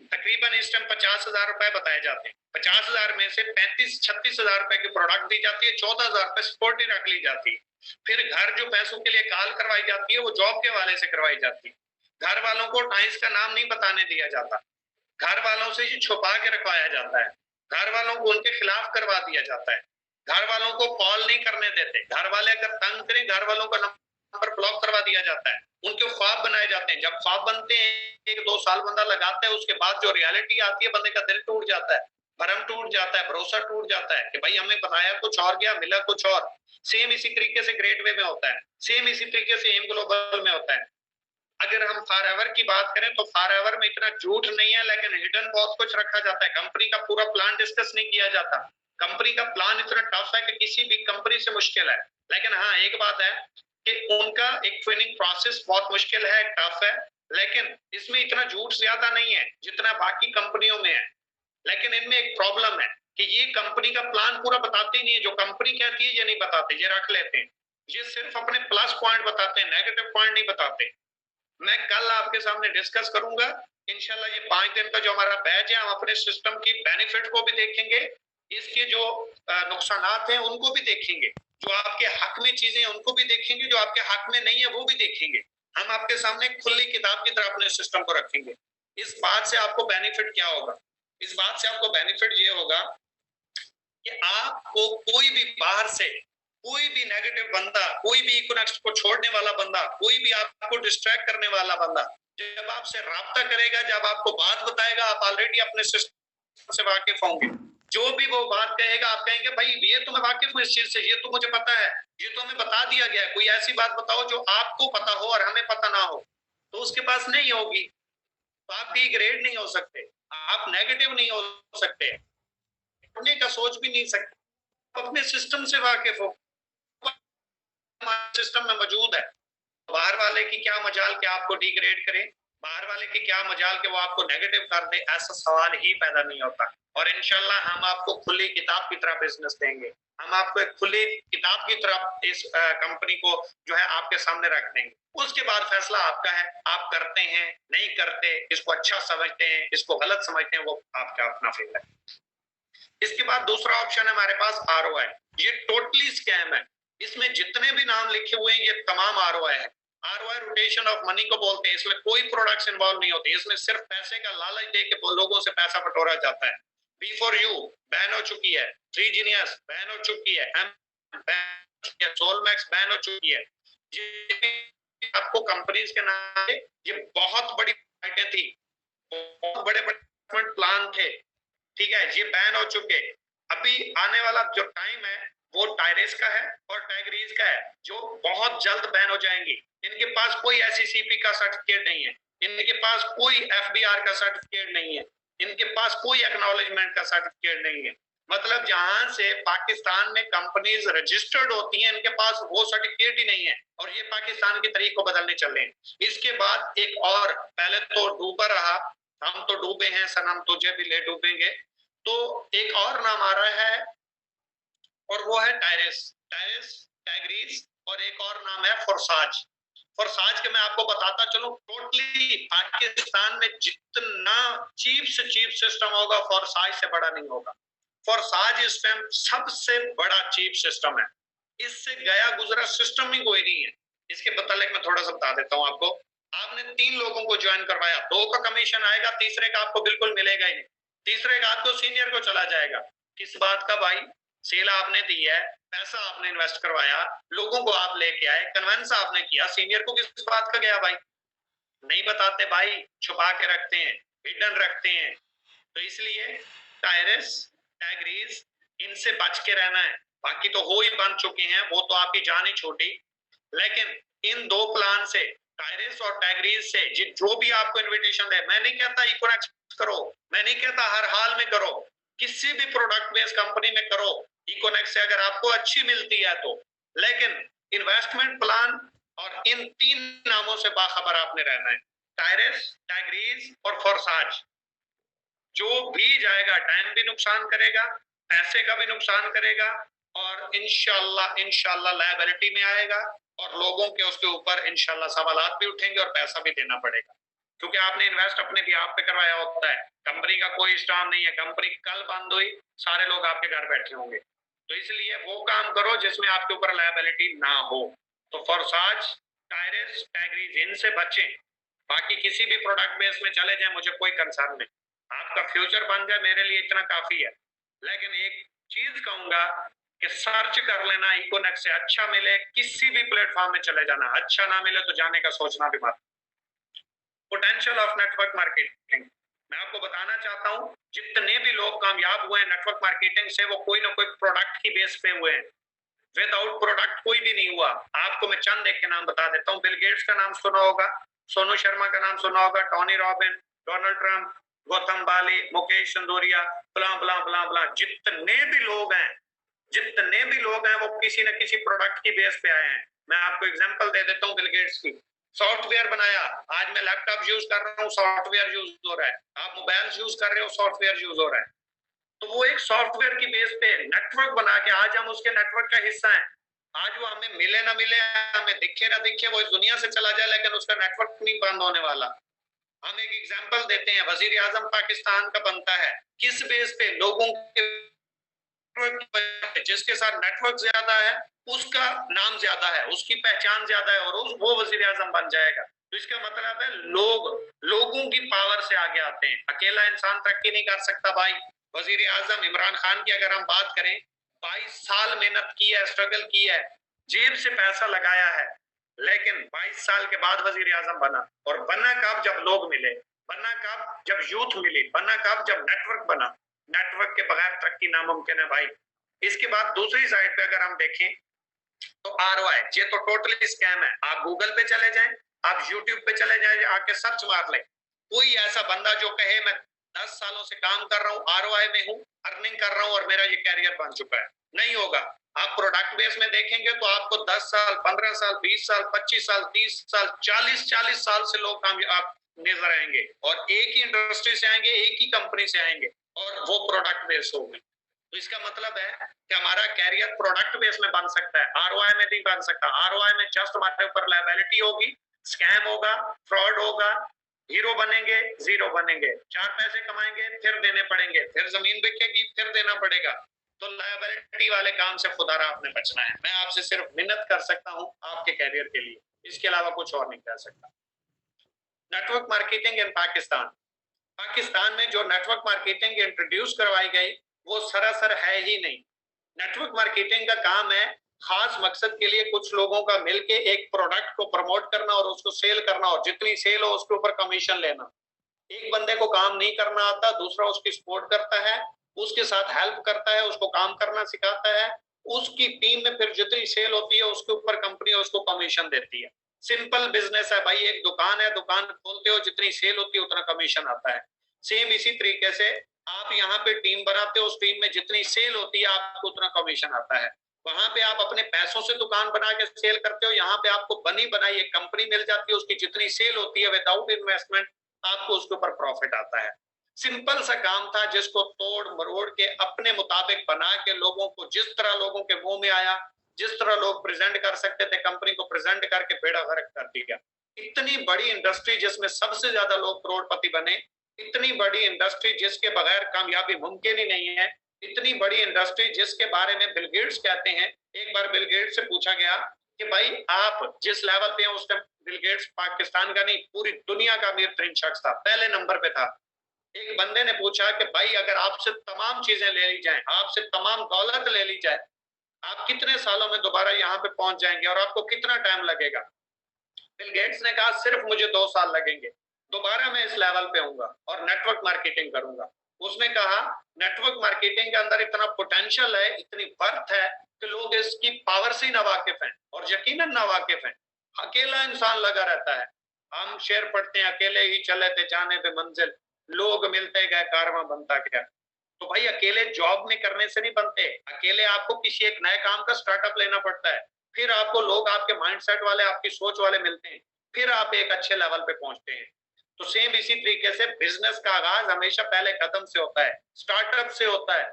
तकरीबन इस टाइम 50,000 रुपए बताए जाते हैं। 50,000 में से 35-36 हजार रुपए की प्रोडक्ट दी जाती है, 14,000 रुपए सिक्योरिटी रख ली जाती है। फिर घर जो पैसों के लिए कॉल करवाई जाती है वो जॉब के वाले से करवाई जाती है। घर वालों को टाइम्स का नाम नहीं बताने दिया जाता, घर वालों से ये छुपा के रखवाया जाता है, घर वालों को उनके खिलाफ करवा दिया जाता है, घर वालों को कॉल नहीं करने देते, घर वाले अगर तंग करें घर वालों का नंबर ब्लॉक करवा दिया जाता है, उनके ख्वाब बनाए जाते हैं। जब ख्वाब बनते हैं 1-2 साल बंदा लगाता है, उसके बाद जो रियलिटी आती है बंदे का दिल टूट जाता है, भरम टूट जाता है, भरोसा टूट जाता है कि भाई हमें बताया कुछ और गया, मिला कुछ और। सेम इसी तरीके से ग्रेट वे में होता है, सेम इसी तरीके से एम ग्लोबल में होता है। अगर हम फॉरएवर की बात करें तो फॉरएवर में इतना झूठ नहीं है, लेकिन हिडन बहुत कुछ रखा जाता है। कंपनी का पूरा प्लान डिस्कस नहीं किया जाता। कंपनी का प्लान इतना टफ है कि किसी भी कंपनी से मुश्किल है। लेकिन हाँ, एक बात है कि उनका एक ट्रेनिंग प्रोसेस बहुत मुश्किल है, टफ है, लेकिन इसमें इतना झूठ ज्यादा नहीं है जितना बाकी कंपनियों में है। लेकिन इनमें एक प्रॉब्लम है कि ये कंपनी का प्लान पूरा बताते ही नहीं है। जो कंपनी कहती है ये नहीं बताते, ये रख लेते हैं। ये सिर्फ अपने प्लस पॉइंट बताते हैं, नेगेटिव पॉइंट नहीं बताते। मैं कल आपके सामने डिस्कस करूंगा इंशाल्लाह। ये 5 दिन का जो हमारा बैच है, हम अपने सिस्टम की बेनिफिट को भी देखेंगे, इसके जो नुकसानात हैं उनको भी देखेंगे। जो आपके हक में चीजें उनको भी देखेंगे, जो आपके हक में नहीं है वो भी देखेंगे। हम आपके सामने खुली किताब की तरह अपने सिस्टम को रखेंगे। इस बात से आपको बेनिफिट क्या होगा? इस बात से आपको बेनिफिट ये होगा कि आपको कोई भी बाहर से कोई भी नेगेटिव बंदा, कोई भी इकोनॉमिक्स को छोड़ने वाला बंदा, कोई भी आपको डिस्ट्रैक्ट करने वाला बंदा जब आपसे राब्ता करेगा, जब आपको बात बताएगा, आप ऑलरेडी अपने सिस्टम से वाकिफ होंगे। जो भी वो बात कहेगा आप कहेंगे भाई ये तो मैं वाकिफ हूँ इस चीज से, ये तो मुझे पता है, ये तो हमें बता दिया गया है। कोई ऐसी बात बताओ जो आपको पता हो और हमें पता ना हो, तो उसके पास नहीं होगी। तो आप डिग्रेड नहीं हो सकते, आप नेगेटिव नहीं हो सकते, करने का सोच भी नहीं सकते। अपने सिस्टम से वाकिफ हो, सिस्टम में मौजूद है। बाहर वाले की क्या मजाल कि आपको डिग्रेड करे, बाहर वाले की क्या मजाल कि वो आपको नेगेटिव कर दे, ऐसा सवाल ही पैदा नहीं होता। और इंशाल्लाह हम आपको खुली किताब की तरह बिजनेस देंगे, हम आपको एक खुली किताब की तरह इस कंपनी को जो है आपके सामने रख देंगे। उसके बाद फैसला आपका है, आप करते हैं नहीं करते, इसको अच्छा समझते हैं इसको गलत समझते हैं, वो आपका अपना फेल है। इसके बाद दूसरा ऑप्शन है हमारे पास ROI। ये टोटली स्कैम है, इसमें जितने भी नाम लिखे हुए हैं ये तमाम ROI है। ROI रोटेशन ऑफ मनी को बोलते हैं। इसमें कोई प्रोडक्ट्स इन्वॉल्व नहीं होती, इसमें सिर्फ पैसे का लालच दे के लोगों से पैसा बटोरा जाता है। B4U बैन हो चुकी है, 3 जीनियस बैन हो चुकी है, सोलमैक्स बैन हो चुकी है। ये आपको कंपनीज के नाम ये बहुत बड़ी फाइटें थी, बहुत बड़े बड़े प्लान थे, ठीक है, ये बैन हो चुके। अभी आने वाला जो टाइम है वो टायरेस का है और टैगरीज का है, जो बहुत जल्द बैन हो जाएंगी। इनके पास कोई SECP का सर्टिफिकेट नहीं है, इनके पास कोई FBR का सर्टिफिकेट नहीं है, इनके पास कोई एक्नॉलेजमेंट का सर्टिफिकेट नहीं है। मतलब जहां से पाकिस्तान में कंपनीज रजिस्टर्ड होती हैं, इनके पास वो सर्टिफिकेट ही नहीं है, और ये पाकिस्तान की तरीक को बदलने चले हैं। इसके बाद एक और, पहले तो डूबा रहा, हम तो डूबे हैं सनम, तुझे भी ले डूबेंगे। तो एक और नाम आ रहा है और वो है टायरेस, टैगरीज, और एक और नाम है फोर्साज। फोर्साज के मैं आपको बताता चलूं, टोटली पाकिस्तान में जितना चीप से चीप सिस्टम होगा फोर्साज से बड़ा नहीं होगा। फोर्साज इस टाइम सबसे बड़ा चीप सिस्टम है, इससे गया गुजरा सिस्टम ही कोई नहीं है। इसके मतलब मैं थोड़ा सा बता देता हूँ आपको। आपने 3 लोगों को ज्वाइन करवाया, 2 का कमीशन आएगा, तीसरे का आपको बिल्कुल मिलेगा ही नहीं, तीसरे का आपको सीनियर को चला जाएगा। किस बात का भाई? सेल आपने दी है, पैसा आपने इन्वेस्ट करवाया, लोगों को आप लेके आए, कन्वेंस आपने किया, सीनियर को किस बात का गया भाई? नहीं बताते भाई, छुपा के रखते हैं, हिडन रखते हैं। तो इसलिए टायरेस, टैगरीज, इनसे बच के रहना है। बाकी तो हो ही बन चुके हैं, वो तो आपकी जान ही छोटी। लेकिन इन 2 प्लान से, टायरेस और टैगरीज से, जो भी आपको इन्विटेशन दे, मैं नहीं कहता इकोनॉमिक्स करो, मैं नहीं कहता हर हाल में करो, किसी भी प्रोडक्ट बेस्ड कंपनी में करो इकोनॉमिक्स से, अगर आपको अच्छी मिलती है तो। लेकिन इन्वेस्टमेंट प्लान और इन 3 नामों से बाखबर आपने रहना है, टायरेस, टैगरीज और फोर्साज। जो भी जाएगा टाइम भी नुकसान करेगा, पैसे का भी नुकसान करेगा, और इंशाल्लाह लायबिलिटी में आएगा, और लोगों के उसके ऊपर इंशाल्लाह सवालात भी उठेंगे और पैसा भी देना पड़ेगा, क्योंकि आपने इन्वेस्ट अपने बिहाफ पे करवाया होता है। कंपनी का कोई स्टाफ नहीं है, कंपनी कल बंद हुई, सारे लोग आपके घर बैठे होंगे। तो इसलिए वो काम करो जिसमें आपके ऊपर लायबिलिटी ना हो। तो फोर्साज, टायरेस, टैगरीज, इनसे बचें। बाकी किसी भी प्रोडक्ट बेस में चले जाए, मुझे कोई कंसर्न नहीं, आपका फ्यूचर बन जाए मेरे लिए इतना काफी है। लेकिन एक चीज कहूंगा कि सर्च कर लेना इकोनॉमिक्स से, अच्छा मिले किसी भी प्लेटफॉर्म में चले जाना, अच्छा ना मिले तो जाने का सोचना भी मत। पोटेंशियल ऑफ नेटवर्क मार्केटिंग, मैं आपको बताना चाहता हूं, जितने भी लोग कामयाब हुए हैं नेटवर्क मार्केटिंग से, वो कोई ना कोई प्रोडक्ट की बेस पे हुए हैं। विदाउट प्रोडक्ट कोई भी नहीं हुआ। आपको मैं चंद एक के नाम बता देता हूँ। बिल गेट्स का नाम सुना होगा, सोनू शर्मा का नाम सुना होगा, Tony Robin, Donald Trump, Gautam Bali, Mukesh Chandoria, blah blah blah blah, जितने भी लोग हैं, जितने भी लोग हैं, वो किसी न किसी प्रोडक्ट की बेस पे आए हैं। मैं आपको एग्जांपल दे देता हूँ बिल गेट्स की। सॉफ्टवेयर बनाया, आज मैं लैपटॉप यूज कर रहा हूँ, सॉफ्टवेयर यूज हो रहा है, आप मोबाइल यूज कर रहे हो, सॉफ्टवेयर यूज हो रहा है। तो वो एक सॉफ्टवेयर की बेस पे नेटवर्क बना के आज हम उसके नेटवर्क का हिस्सा हैं। आज वो हमें मिले ना मिले, हमें दिखे ना दिखे, वो इस दुनिया से चला जाए, लेकिन उसका नेटवर्क नहीं बंद होने वाला। हम एक एग्जांपल देते हैं, वजीर आजम पाकिस्तान का बनता है, किस बेस पे? लोगों के नेटवर्क, जिसके साथ नेटवर्क ज्यादा है उसका नाम ज्यादा है, उसकी पहचान ज्यादा है और वो वजीर आजम बन जाएगा। तो इसका मतलब है लोगों की पावर से आगे आते हैं। अकेला इंसान तरक्की नहीं कर सकता भाई। वजीर आजम इमरान खान की अगर हम बात करें, 22 साल मेहनत की है, स्ट्रगल की है, जेब से पैसा लगाया है, लेकिन 22 साल के बाद वजीर आजम बना। और बना कब? जब लोग मिले। बना कब? जब यूथ मिली। बना कब? जब नेटवर्क बना। नेटवर्क के बगैर तरक्की नामुमकिन है भाई। इसके बाद दूसरी साइड पे अगर हम देखें तो आरओआई, ये तो टोटली स्कैम है। आप गूगल पे चले जाएं, आप यूट्यूब पे चले जाएं, आके सर्च मार लें, कोई ऐसा बंदा जो कहे मैं 10 सालों से काम कर रहा हूँ, आरओआई में हूँ, अर्निंग कर रहा हूँ और मेरा ये कैरियर बन चुका है, नहीं होगा। आप प्रोडक्ट बेस में देखेंगे तो आपको 10 साल, 15 साल, 20 साल, 25 साल, 30 साल, 40 साल से लोग कामयाब नजर आएंगे और एक ही इंडस्ट्री से आएंगे, एक ही कंपनी से आएंगे और वो प्रोडक्ट बेस होगी। तो इसका मतलब है कि हमारा कैरियर प्रोडक्ट बेस में बन सकता है, आरओआई में नहीं बन सकता। आरओआई में जस्ट हमारे ऊपर लायबिलिटी होगी, स्कैम होगा, फ्रॉड होगा, हीरो बनेंगे, जीरो बनेंगे, 4 पैसे कमाएंगे, फिर देने पड़ेंगे, फिर जमीन बिकेगी, फिर देना पड़ेगा। तो लायबिलिटी वाले काम से खुदारा आपने बचना है। मैं आपसे सिर्फ मिन्नत कर सकता हूं आपके कैरियर के लिए, इसके अलावा कुछ और नहीं कर सकता। Network marketing in Pakistan, Pakistan में जो नेटवर्क मार्केटिंग इंट्रोड्यूस करवाई गई वो सरासर है ही नहीं। नेटवर्क मार्केटिंग का काम है खास मकसद के लिए कुछ लोगों का मिलके एक प्रोडक्ट को प्रमोट करना और उसको सेल करना और जितनी सेल हो उसके ऊपर कमीशन लेना। एक बंदे को काम नहीं करना आता, दूसरा उसकी सपोर्ट करता है, उसके साथ हेल्प करता है, उसको काम करना सिखाता है, उसकी टीम में फिर जितनी सेल होती है उसके ऊपर कंपनी उसको कमीशन देती है। सिंपल बिजनेस है भाई, एक दुकान है, दुकान खोलते हो, जितनी सेल होती है उतना कमीशन आता है। सेम इसी तरीके से आप यहाँ पे टीम बनाते हो, उस टीम में जितनी सेल होती है आपको उतना कमीशन आता है। वहां पे आप अपने पैसों से दुकान बना के सेल करते हो, यहाँ पे आपको बनी बनाई एक कंपनी मिल जाती है, उसकी जितनी सेल होती है विदाउट इन्वेस्टमेंट आपको उसके ऊपर प्रॉफिट आता है। सिंपल सा काम था जिसको तोड़ मरोड़ के अपने मुताबिक बना के लोगों को जिस तरह लोगों के मुंह में आया, जिस तरह लोग प्रेजेंट कर सकते थे, कंपनी को प्रेजेंट करके बेड़ा गर्क कर दिया। इतनी बड़ी इंडस्ट्री जिसमें सबसे ज्यादा लोग करोड़पति बने, इतनी बड़ी इंडस्ट्री जिसके बगैर कामयाबी मुमकिन ही नहीं है, इतनी बड़ी इंडस्ट्री जिसके बारे में बिल गेट्स कहते हैं। एक बार बिल गेट्स से पूछा गया कि भाई आप जिस लेवल पे हैं, उस टाइम बिल गेट्स पाकिस्तान का नहीं पूरी दुनिया का अमीर तरीन शख्स था, पहले नंबर पे था। एक बंदे ने पूछा कि भाई अगर आपसे तमाम चीजें ले ली जाएं, आपसे तमाम दौलत ले ली जाए, आप कितने सालों में दोबारा यहाँ पे पहुंच जाएंगे और आपको कितना टाइम लगेगा? बिल गेट्स ने कहा सिर्फ मुझे 2 साल लगेंगे, दोबारा मैं इस लेवल पे आऊंगा और नेटवर्क मार्केटिंग करूंगा। उसने कहा नेटवर्क मार्केटिंग के अंदर इतना पोटेंशियल है, इतनी वर्थ है कि लोग इसकी पावर से नावाकिफ हैं और यकीनन नावाकिफ हैं। अकेला इंसान लगा रहता है। हम शेर पढ़ते हैं, अकेले ही चले थे जाने पे मंजिल, लोग मिलते गए कारवां बनता गया। तो भाई अकेले जॉब में करने से नहीं बनते, अकेले आपको किसी एक नए काम का स्टार्टअप लेना पड़ता है, फिर आपको लोग आपके माइंडसेट वाले, आपकी सोच वाले मिलते हैं, फिर आप एक अच्छे लेवल पे पहुंचते हैं। तो सेम इसी तरीके से बिजनेस का आगाज हमेशा पहले कदम से होता है, स्टार्टअप से होता है,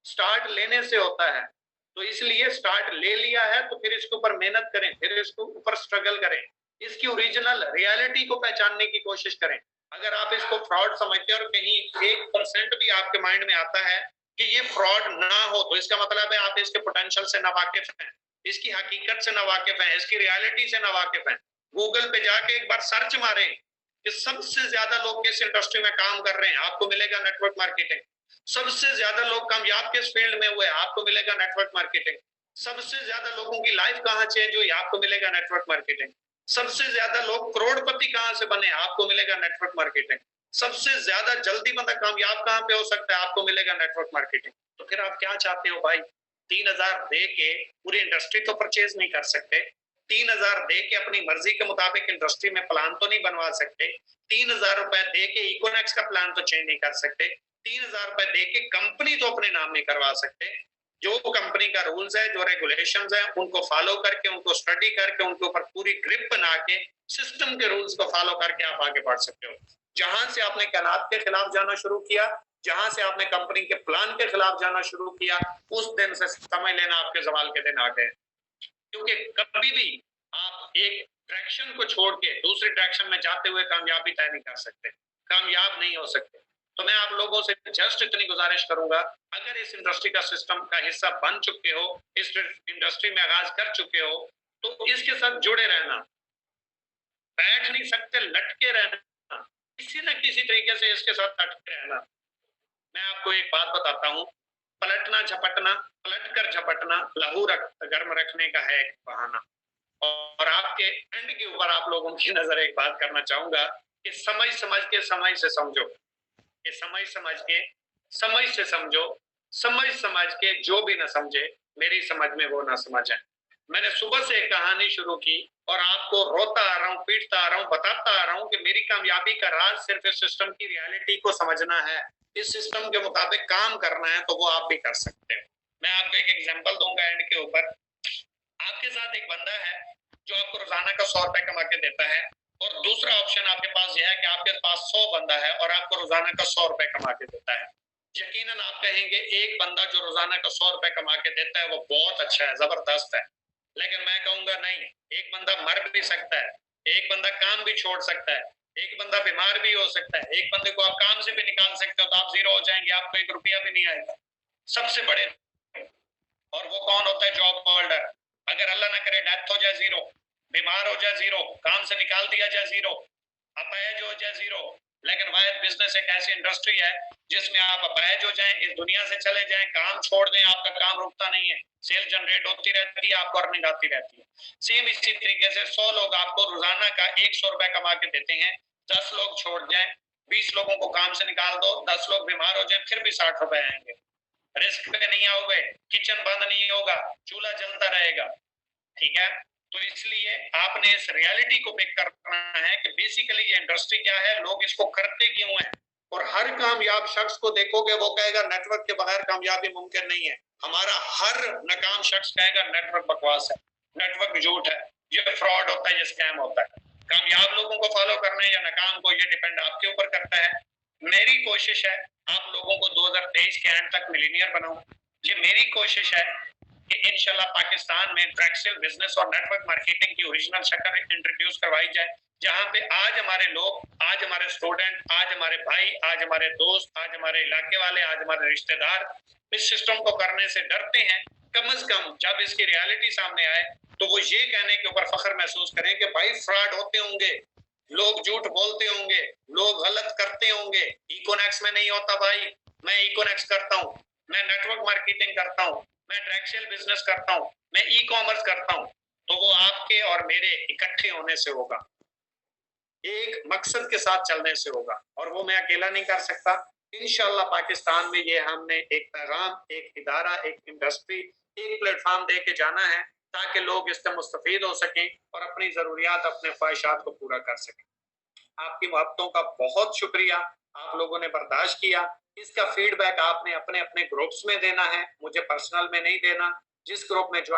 स्टार्ट लेने से होता है। तो इसलिए स्टार्ट ले लिया है तो फिर इसके ऊपर मेहनत करें, फिर इसके ऊपर स्ट्रगल करें, इसकी ओरिजिनल रियलिटी को पहचानने की कोशिश करें। अगर आप इसको फ्रॉड समझते हैं और कहीं 1% भी आपके माइंड में आता है कि ये फ्रॉड ना हो, तो इसका मतलब है आप इसके पोटेंशियल से नावाकिफ हैं, इसकी हकीकत से नावाकिफ हैं, इसकी रियलिटी से नावाकिफ हैं। गूगल पे जाके एक बार सर्च मारें कि सबसे ज्यादा लोग किस इंडस्ट्री में काम कर रहे हैं, आपको मिलेगा नेटवर्क मार्केटिंग। सबसे ज्यादा लोग कामयाब किस फील्ड में हुए, आपको मिलेगा नेटवर्क मार्केटिंग। सबसे ज्यादा लोगों की लाइफ कहाँ चेंज हुई, आपको मिलेगा नेटवर्क मार्केटिंग। सबसे ज्यादा लोग करोड़पति कहाँ से बने, आपको मिलेगा नेटवर्क मार्केटिंग। सबसे ज्यादा जल्दी बंदा कामयाब कहाँ पे हो सकता है, आपको मिलेगा नेटवर्क मार्केटिंग। तो फिर आप क्या चाहते हो भाई? 3,000 दे के पूरी इंडस्ट्री तो परचेज नहीं कर सकते, 3,000 दे के अपनी मर्जी के मुताबिक इंडस्ट्री में प्लान तो नहीं बनवा सकते, 3,000 रुपए दे के इकोनेक्स का प्लान तो चेंज नहीं कर सकते, 3,000 रुपए दे के कंपनी तो अपने नाम नहीं करवा सकते। जो कंपनी का रूल्स है, जो रेगुलेशंस है, उनको फॉलो करके, उनको स्टडी करके, उनके ऊपर पूरी ग्रिप बना के सिस्टम के रूल्स को फॉलो करके आप आगे बढ़ सकते हो। जहां से आपने कायनात के खिलाफ जाना शुरू किया, जहां से आपने कंपनी के प्लान के खिलाफ जाना शुरू किया, उस दिन से समझ लेना आपके सवाल के दिन आ गए। क्योंकि कभी भी आप एक डायरेक्शन को छोड़ के दूसरी डायरेक्शन में जाते हुए कामयाबी तय नहीं कर सकते, कामयाब नहीं हो सकते। तो मैं आप लोगों से जस्ट इतनी गुजारिश करूंगा, अगर इस इंडस्ट्री का सिस्टम का हिस्सा बन चुके हो, इस इंडस्ट्री में आगाज कर चुके हो, तो इसके साथ जुड़े रहना, बैठ नहीं सकते, लटके रहना, किसी न किसी तरीके से इसके साथ लटके रहना। मैं आपको एक बात बताता हूँ, पलटना झपटना, पलट कर झपटना लहू गर्म रखने का है एक बहाना। और आपके एंड के ऊपर आप लोगों की नजर एक बात करना चाहूंगा कि समझ समझ के समय से समझो, कि समझ समझ के समझ से समझो, समझ समझ के जो भी ना समझे मेरी समझ में वो ना समझ आए। मैंने सुबह से एक कहानी शुरू की और आपको रोता आ रहा हूँ, पीटता आ रहा हूँ, बताता आ रहा हूँ कि मेरी कामयाबी का राज सिर्फ इस सिस्टम की रियलिटी को समझना है, इस सिस्टम के मुताबिक काम करना है, तो वो आप भी कर सकते हैं। मैं आपको एक एग्जांपल दूंगा एंड के ऊपर। आपके साथ एक बंदा है जो आपको रोजाना का 100 रुपए कमा के देता है, और दूसरा ऑप्शन आपके पास यह है कि आपके पास 100 बंदा है और आपको रोजाना का 100 रुपए कमा के देता है। यकीनन आप कहेंगे एक बंदा जो रोजाना का 100 रुपए कमा के देता है वो बहुत अच्छा है, जबरदस्त है। लेकिन मैं कहूंगा नहीं, एक बंदा मर भी सकता है, एक बंदा काम भी छोड़ सकता है, एक बंदा बीमार भी हो सकता है, एक बंदे को आप काम से भी निकाल सकते हो तो आप जीरो हो जाएंगे, आपको 1 रुपया भी नहीं आएगा। सबसे बड़े, और वो कौन होता है? Job holder. अगर अल्लाह ना करे डेथ हो जाए जीरो, बीमार हो जाए जीरो, काम से निकाल दिया जाए जीरो, अपाहिज हो जाए जीरो। लेकिन वायद बिजनेस एक ऐसी इंडस्ट्री है जिसमें आप अपाहिज हो जाएं, इस दुनिया से चले जाएं, काम छोड़ दें, आपका काम रुकता नहीं है, सेल जनरेट होती रहती है, आपको अर्निंग आती रहती है। सेम इसी तरीके से 100 लोग आपको रोजाना का 100 रुपए कमा के देते हैं, 10 लोग छोड़ जाएं, 20 लोगों को काम से निकाल दो, 10 लोग बीमार हो जाए, फिर भी 60 रुपए आएंगे। रिस्क पे नहीं आओगे, किचन बंद नहीं होगा, चूल्हा जलता रहेगा। ठीक है, तो इसलिए आपने इस रियलिटी को पिक करना है कि बेसिकली ये इंडस्ट्री क्या है, लोग इसको करते क्यों हैं। और हर कामयाब शख्स को देखोगे वो कहेगा नेटवर्क के बगैर कामयाबी मुमकिन नहीं है। हमारा हर नाकाम शख्स कहेगा नेटवर्क बकवास है, नेटवर्क झूठ है, ये फ्रॉड होता है, ये स्कैम होता है। कामयाब लोगों को फॉलो करना है या नाकाम को, ये डिपेंड आपके ऊपर करता है। मेरी कोशिश है आप लोगों को 2023 के एंड तक मिलीनियर बनाऊं। ये मेरी कोशिश है कि इंशाल्लाह पाकिस्तान में फ्रैक्शनल बिजनेस और नेटवर्क मार्केटिंग की ओरिजिनल शक्ल इंट्रोड्यूस करवाई जाए, जहां पे आज हमारे लोग, आज हमारे स्टूडेंट, आज हमारे भाई, आज हमारे दोस्त, आज हमारे इलाके वाले, आज हमारे रिश्तेदार इस सिस्टम को करने से डरते हैं। कम से कम जब इसकी रियलिटी सामने आए तो वो ये कहने के ऊपर फख्र महसूस करें कि भाई फ्रॉड होते होंगे, लोग झूठ बोलते होंगे, लोग गलत करते होंगे, इकोनेक्स में नहीं होता भाई, मैं इकोनेक्स करता हूँ, मैं नेटवर्क मार्केटिंग करता हूँ, मैं ट्रैक्शनल बिजनेस करता हूँ, मैं ई कॉमर्स करता हूँ। तो वो आपके और मेरे इकट्ठे होने से होगा, एक मकसद के साथ चलने से होगा, और वो मैं अकेला नहीं कर सकता। इंशाल्लाह पाकिस्तान में ये हमने एक पैगाम, एक इदारा, एक इंडस्ट्री, एक प्लेटफॉर्म दे के जाना है ताकि लोग इससे मुस्तफीद हो सकें और अपनी जरूरियात, अपने ख्वाहिशात को पूरा कर सकें। आपकी मोहब्बतों का बहुत शुक्रिया, आप लोगों ने बर्दाश्त किया। इसका फीडबैक आपने अपने अपने ग्रुप्स में देना है, मुझे पर्सनल में नहीं देना। जिस ग्रुप में ज्वाइन